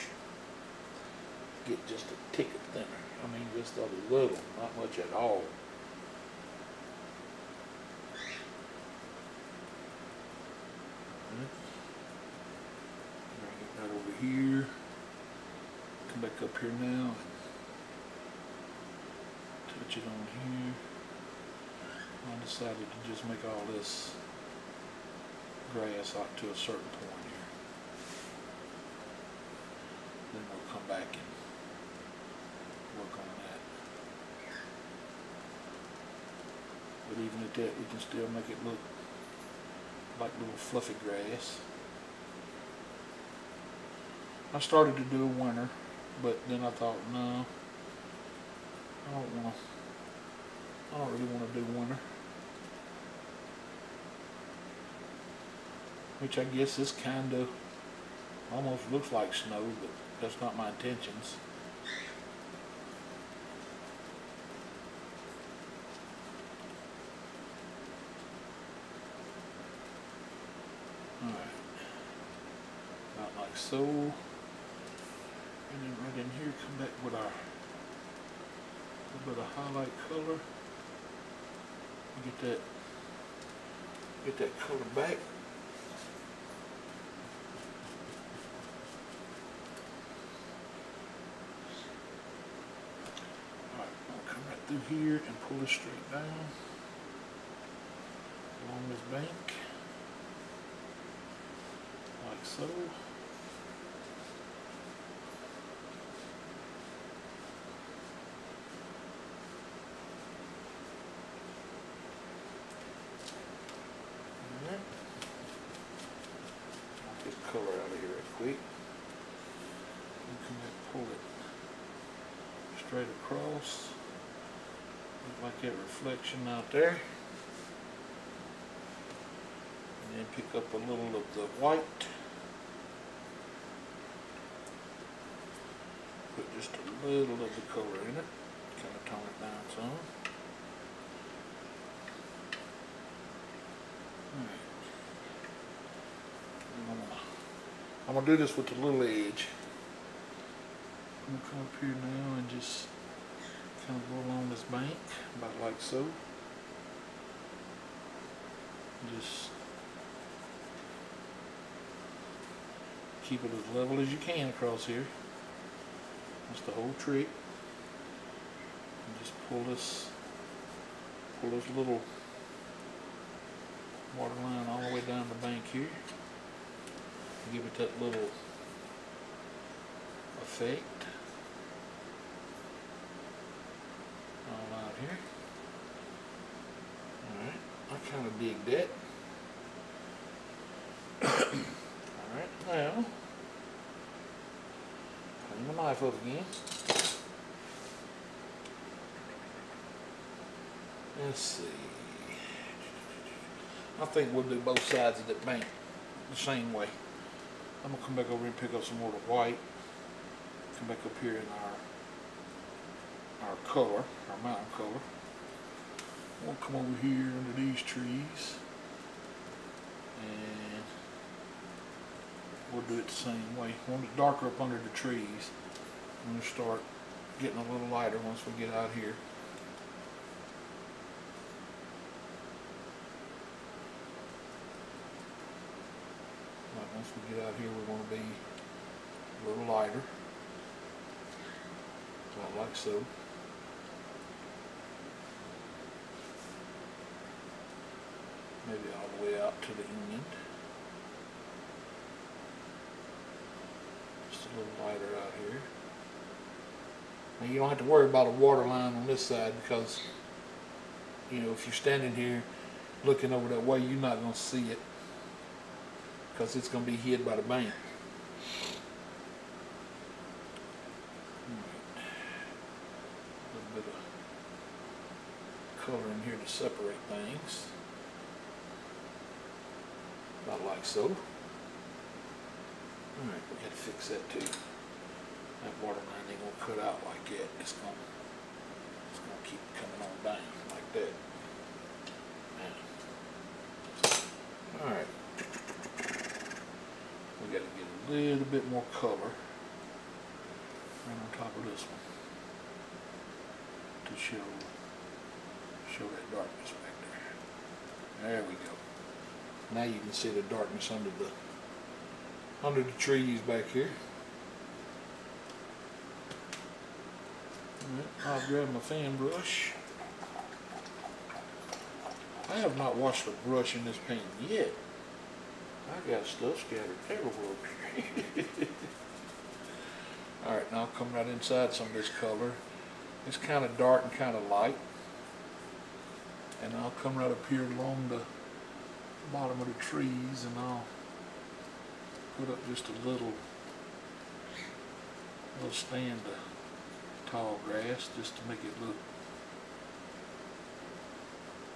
Get just a tick thinner. I mean, just a little, not much at all. Bring it right over here. Come back up here now and touch it on here. I decided to just make all this grass out to a certain point here. Then we'll come back and work on that. But even at that, we can still make it look like little fluffy grass. I started to do a winter, but then I thought, no, I don't really want to do winter. Which I guess this kind of almost looks like snow, but that's not my intentions. Alright. About like so. And then right in here, come back with our little bit of highlight color. Get that color back. Through here and pull it straight down along this bank like so. Get this color out of here right quick. pull it straight across. Look like that reflection out there. And then pick up a little of the white. Put just a little of the color in it. Kind of tone it down some. Alright. I'm going to do this with the little edge. I'm going to come up here now and just kind of go along this bank, about like so. Just keep it as level as you can across here. That's the whole trick. And just pull this little water line all the way down the bank here. Give it that little effect. All out here. Alright, I kind of dig that. Alright, now, clean my knife up again. Let's see. I think we'll do both sides of that bank the same way. I'm going to come back over and pick up some more of the white. Come back up here in our color, our mountain color. We'll come over here under these trees. And we'll do it the same way. Want it darker up under the trees. I'm going to start getting a little lighter once we get out here. Once we get out here, we're going to be a little lighter, about like so. Maybe all the way out to the end. Just a little lighter out here. Now you don't have to worry about a water line on this side because, you know, if you're standing here looking over that way, you're not going to see it, because it's going to be hid by the bank. Right. A little bit of color in here to separate things. About like so. Alright, we got to fix that too. That water line ain't going to cut out like that. It's going to keep coming on down like that. Alright. We got to get a little bit more color right on top of this one to show that darkness back there. There we go. Now you can see the darkness under the trees back here. Alright, I'll grab my fan brush. I have not washed the brush in this paint yet. I got stuff scattered everywhere. Alright, now I'll come right inside some of this color. It's kind of dark and kind of light. And I'll come right up here along the bottom of the trees and I'll put up just a little stand of tall grass just to make it look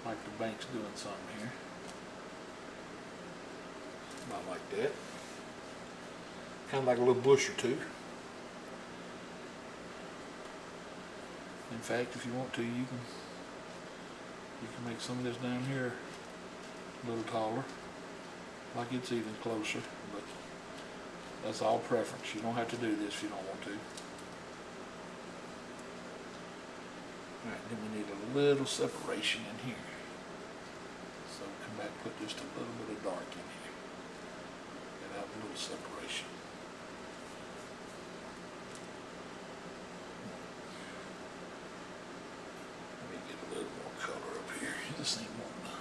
like the bank's doing something here. About like that. Kind of like a little bush or two. In fact, if you want to, you can make some of this down here a little taller, like it's even closer, but that's all preference. You don't have to do this if you don't want to. Alright, then we need a little separation in here. So come back, put just a little bit of dark in here. And have a little separation. Let me get a little more color up here. This ain't one.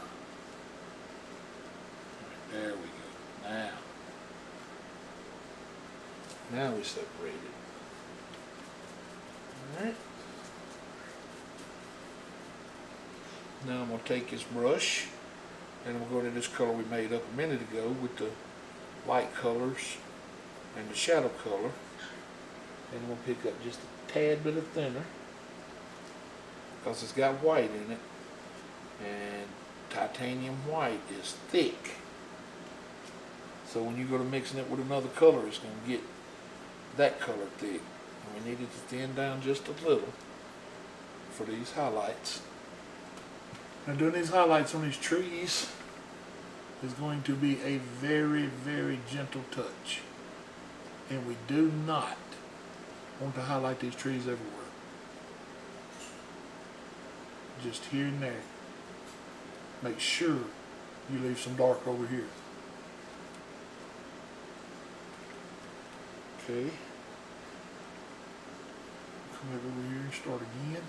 Alright, there we go. Now we separate it. Alright. Now I'm going to take this brush and I'm going to go to this color we made up a minute ago with the light colors and the shadow color. And we'll pick up just a tad bit of thinner because it's got white in it, and titanium white is thick. So when you go to mixing it with another color, it's going to get that color thick. And we need it to thin down just a little for these highlights. Now doing these highlights on these trees is going to be a very, very gentle touch. And we do not want to highlight these trees everywhere. Just here and there. Make sure you leave some dark over here. Okay. Come over here and start again.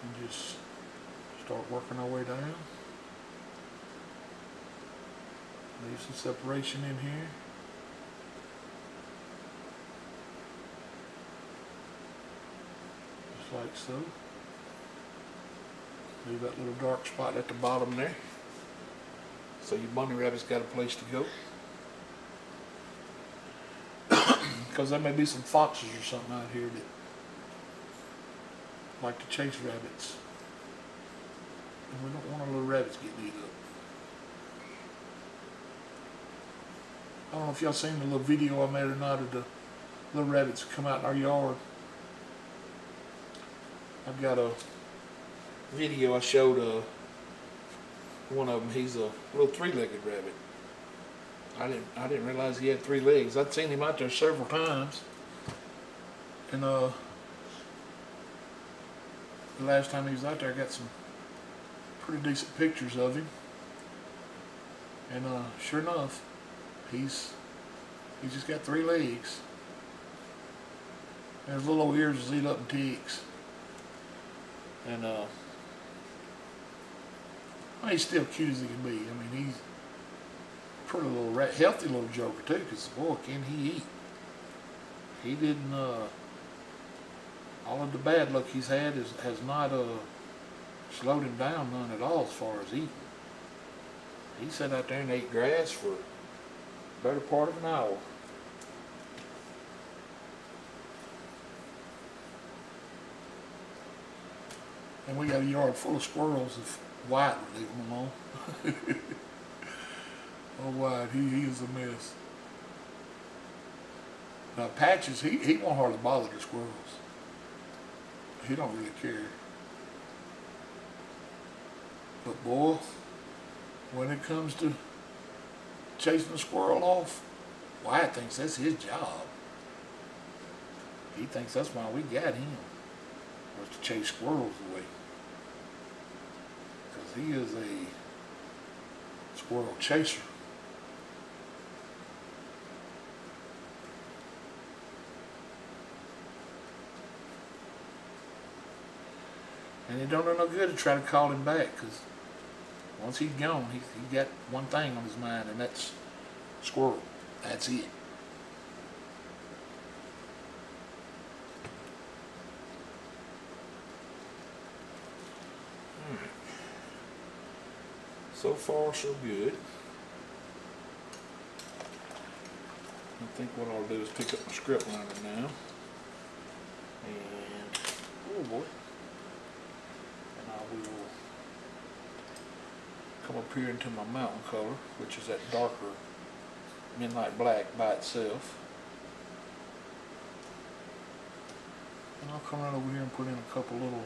And just start working our way down. Leave some separation in here. Just like so. Leave that little dark spot at the bottom there. So your bunny rabbit's got a place to go. Because there may be some foxes or something out here that like to chase rabbits. And we don't want our little rabbits getting eaten up. I don't know if y'all seen the little video I made or not of the little rabbits that come out in our yard. I've got a video I showed one of them. He's a little three-legged rabbit. I didn't realize he had 3 legs. I'd seen him out there several times, and the last time he was out there, I got some pretty decent pictures of him. And sure enough, he's just got 3 legs, and his little old ears is eat up in ticks. And he's still cute as he can be. I mean, he's pretty little healthy little joker too, because boy, can he eat. He didn't all of the bad luck he's had has not slowed him down none at all as far as eating. He sat out there and ate grass for the better part of an hour. And we got a yard full of squirrels if White would leave them alone. Oh, White, he is a mess. Now, Patches, he won't hardly bother the squirrels. He don't really care. But boy, when it comes to chasing a squirrel off, White thinks that's his job. He thinks that's why we got him, was to chase squirrels away. Because he is a squirrel chaser. And it don't do no good to try to call him back, because once he's gone, he got one thing on his mind, and that's squirrel. That's it. Alright. So far, so good. I think what I'll do is pick up my script liner now. And, oh boy. We will come up here into my mountain color, which is that darker midnight black by itself. And I'll come right over here and put in a couple little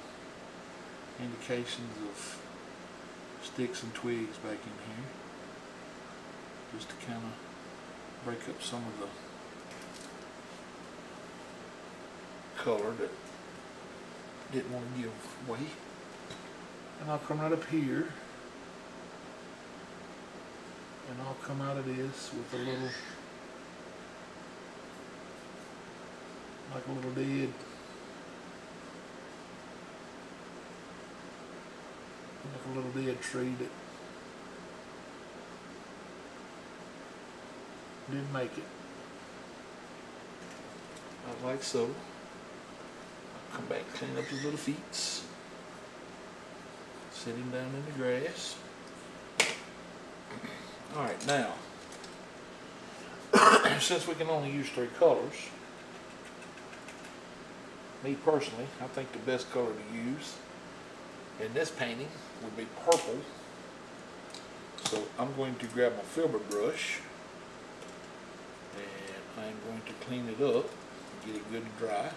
indications of sticks and twigs back in here, just to kind of break up some of the color that didn't want to give way. And I'll come right up here, and I'll come out of this with a little, like a little dead, tree that didn't make it. Like so. I'll come back, clean up his little feet. Sit him down in the grass. Alright, now, since we can only use 3 colors, me personally, I think the best color to use in this painting would be purple. So I'm going to grab my filbert brush and I'm going to clean it up and get it good and dry.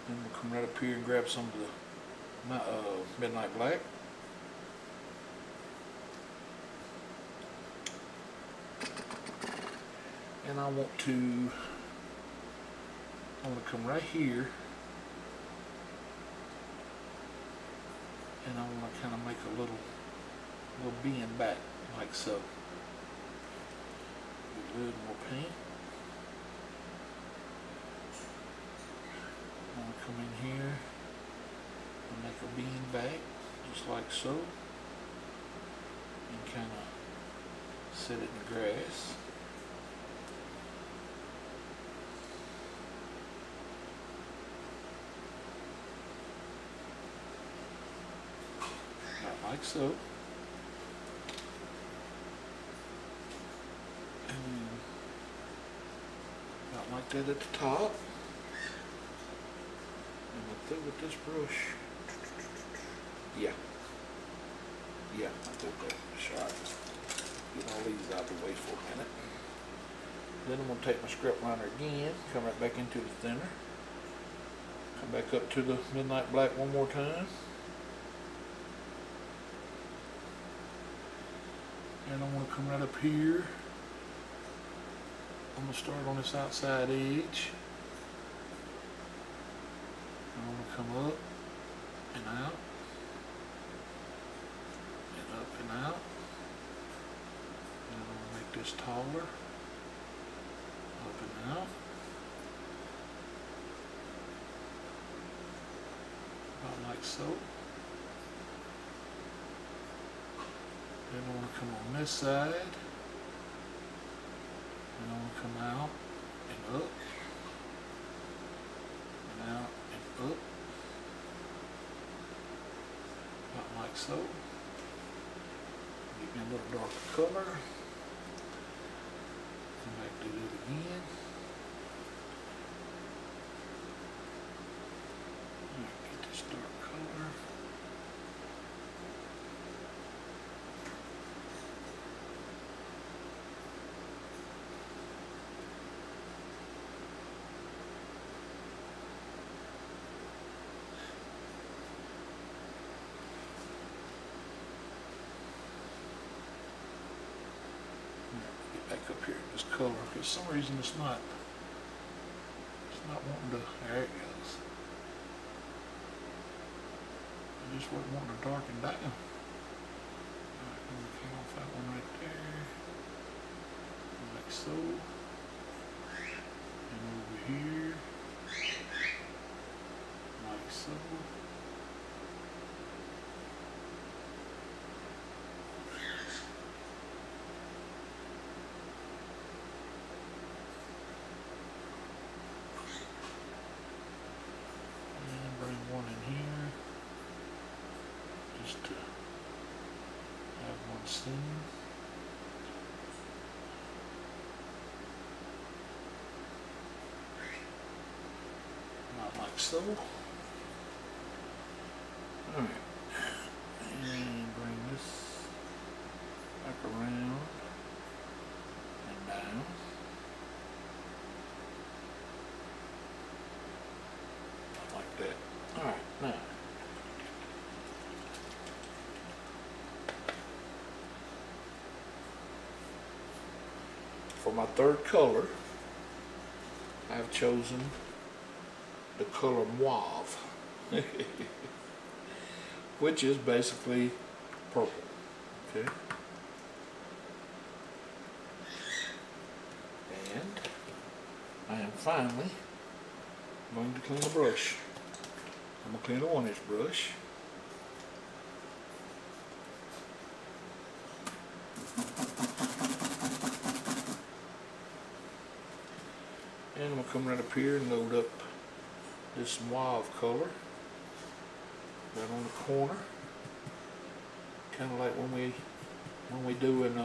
Then we'll come right up here and grab some of the Midnight Black. And I want to come right here and I want to kind of make a little bend back like so. A little more paint. I want to come in here and make a bend back just like so and kind of set it in the grass. Like so. And about like that at the top. And I think with this brush, yeah, I think that's right. Get all these out of the way for a minute. Then I'm going to take my script liner again, come right back into the thinner, come back up to the Midnight Black one more time. And I want to come right up here. I'm going to start on this outside edge. I want to come up and out. And up and out. And I'm going to make this taller. Up and out. About like so. Then I want to come on this side, and I want to come out and up, and out and up, about like so. Give me a little darker color. Come back to it again. Get this dark color. Back up here in this color because for some reason it's not wanting to. There it goes. I just wasn't wanting to darken down. Alright, I'm going to come off that one right there, like so, and over here like so. One in here just to have one seam. Not like so. Alright. And bring this back around and down. Like that. Alright, now for my third color, I've chosen the color mauve, which is basically purple. Okay. And I am finally going to clean the brush. I'm going to clean a 1-inch brush. And I'm going to come right up here and load up this mauve color right on the corner. Kind of like when we doing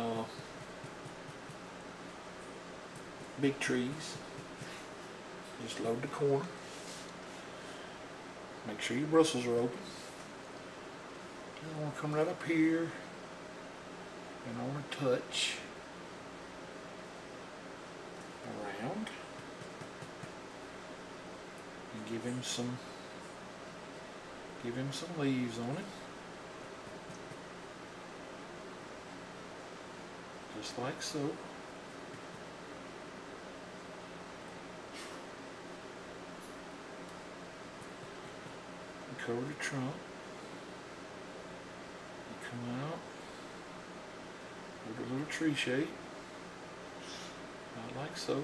big trees. Just load the corner. Make sure your bristles are open. And I'm going to come right up here and I want to touch around and give him some leaves on it. Just like so. And cover the trunk. And come out with a little tree shape. About like so. And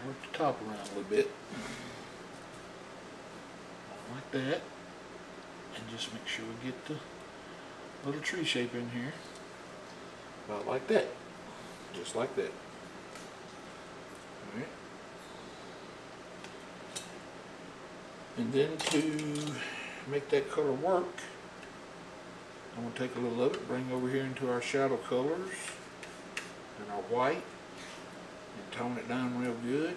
work the top around a little bit. Like that. And just make sure we get the little tree shape in here. About like that. Just like that. Alright. And then to make that color work, I'm going to take a little of it, bring over here into our shadow colors and our white, and tone it down real good.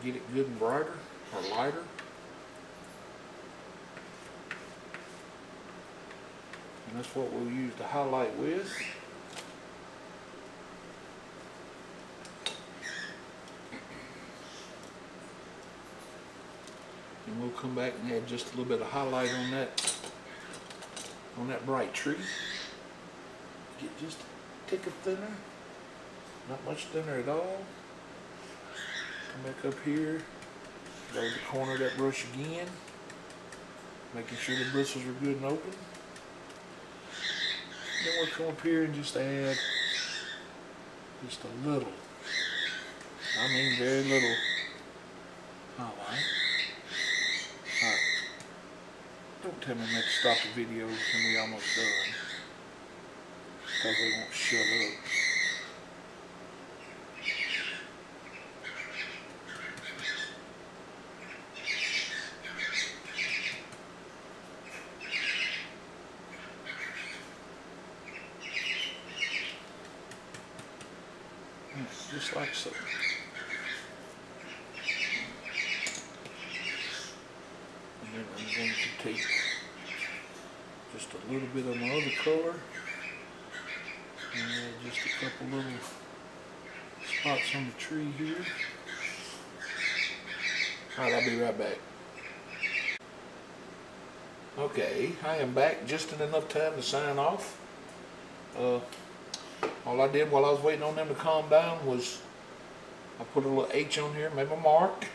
Get it good and brighter or lighter. And that's what we'll use to highlight with. And we'll come back and add just a little bit of highlight on that bright tree. Get just a tick of thinner, not much thinner at all. Come back up here, load the corner of that brush again, making sure the bristles are good and open. Then we'll come up here and just add just a little, I mean very little highlight. Alright, don't tell me I'm going to stop the video when we almost done, because they won't shut up. Just like so. And then I'm going to take just a little bit of my other color and add just a couple little spots on the tree here. Alright, I'll be right back. Okay, I am back just in enough time to sign off. All I did while I was waiting on them to calm down was I put a little H on here, made my mark,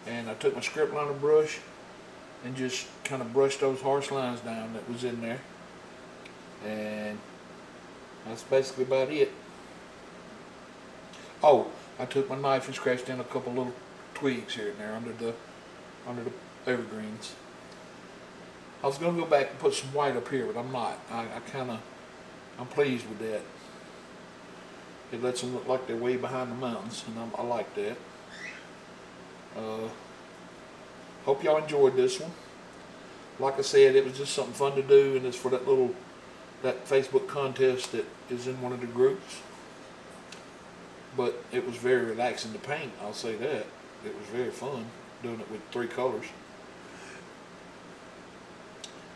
and I took my script liner brush and just kind of brushed those harsh lines down that was in there. And that's basically about it. Oh, I took my knife and scratched in a couple little twigs here and there under the evergreens. I was going to go back and put some white up here, but I'm not. I'm pleased with that. It lets them look like they're way behind the mountains, and I like that. Hope y'all enjoyed this one. Like I said, it was just something fun to do, and it's for that Facebook contest that is in one of the groups. But it was very relaxing to paint, I'll say that. It was very fun doing it with 3 colors.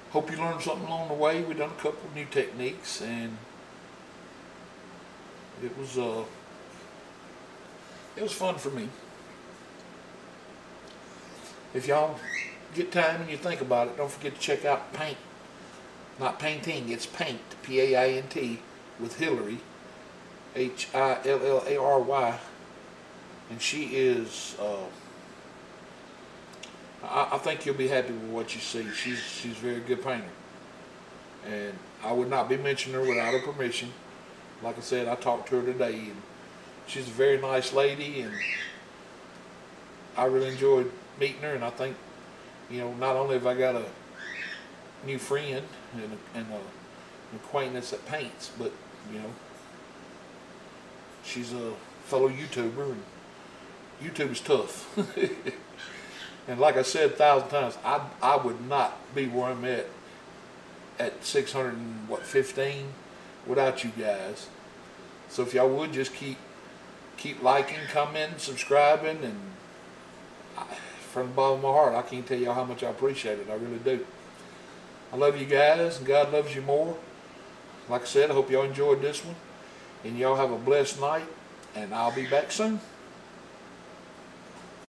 Hope you learned something along the way. We done a couple of new techniques, and it was fun for me. If y'all get time and you think about it, don't forget to check out Paint. Not Painting, it's Paint, P-A-I-N-T, with Hillary, H-I-L-L-A-R-Y. And she is, I think you'll be happy with what you see. She's a very good painter. And I would not be mentioning her without her permission. Like I said, I talked to her today, and she's a very nice lady, and I really enjoyed meeting her. And I think, you know, not only have I got new friend and an acquaintance that paints, but you know, she's a fellow YouTuber, and YouTube is tough. And like I said 1,000 times, I would not be where I'm at 615 without you guys. So if y'all would just keep liking, commenting, subscribing, and from the bottom of my heart, I can't tell y'all how much I appreciate it. I really do. I love you guys, and God loves you more. Like I said, I hope y'all enjoyed this one, and y'all have a blessed night, and I'll be back soon.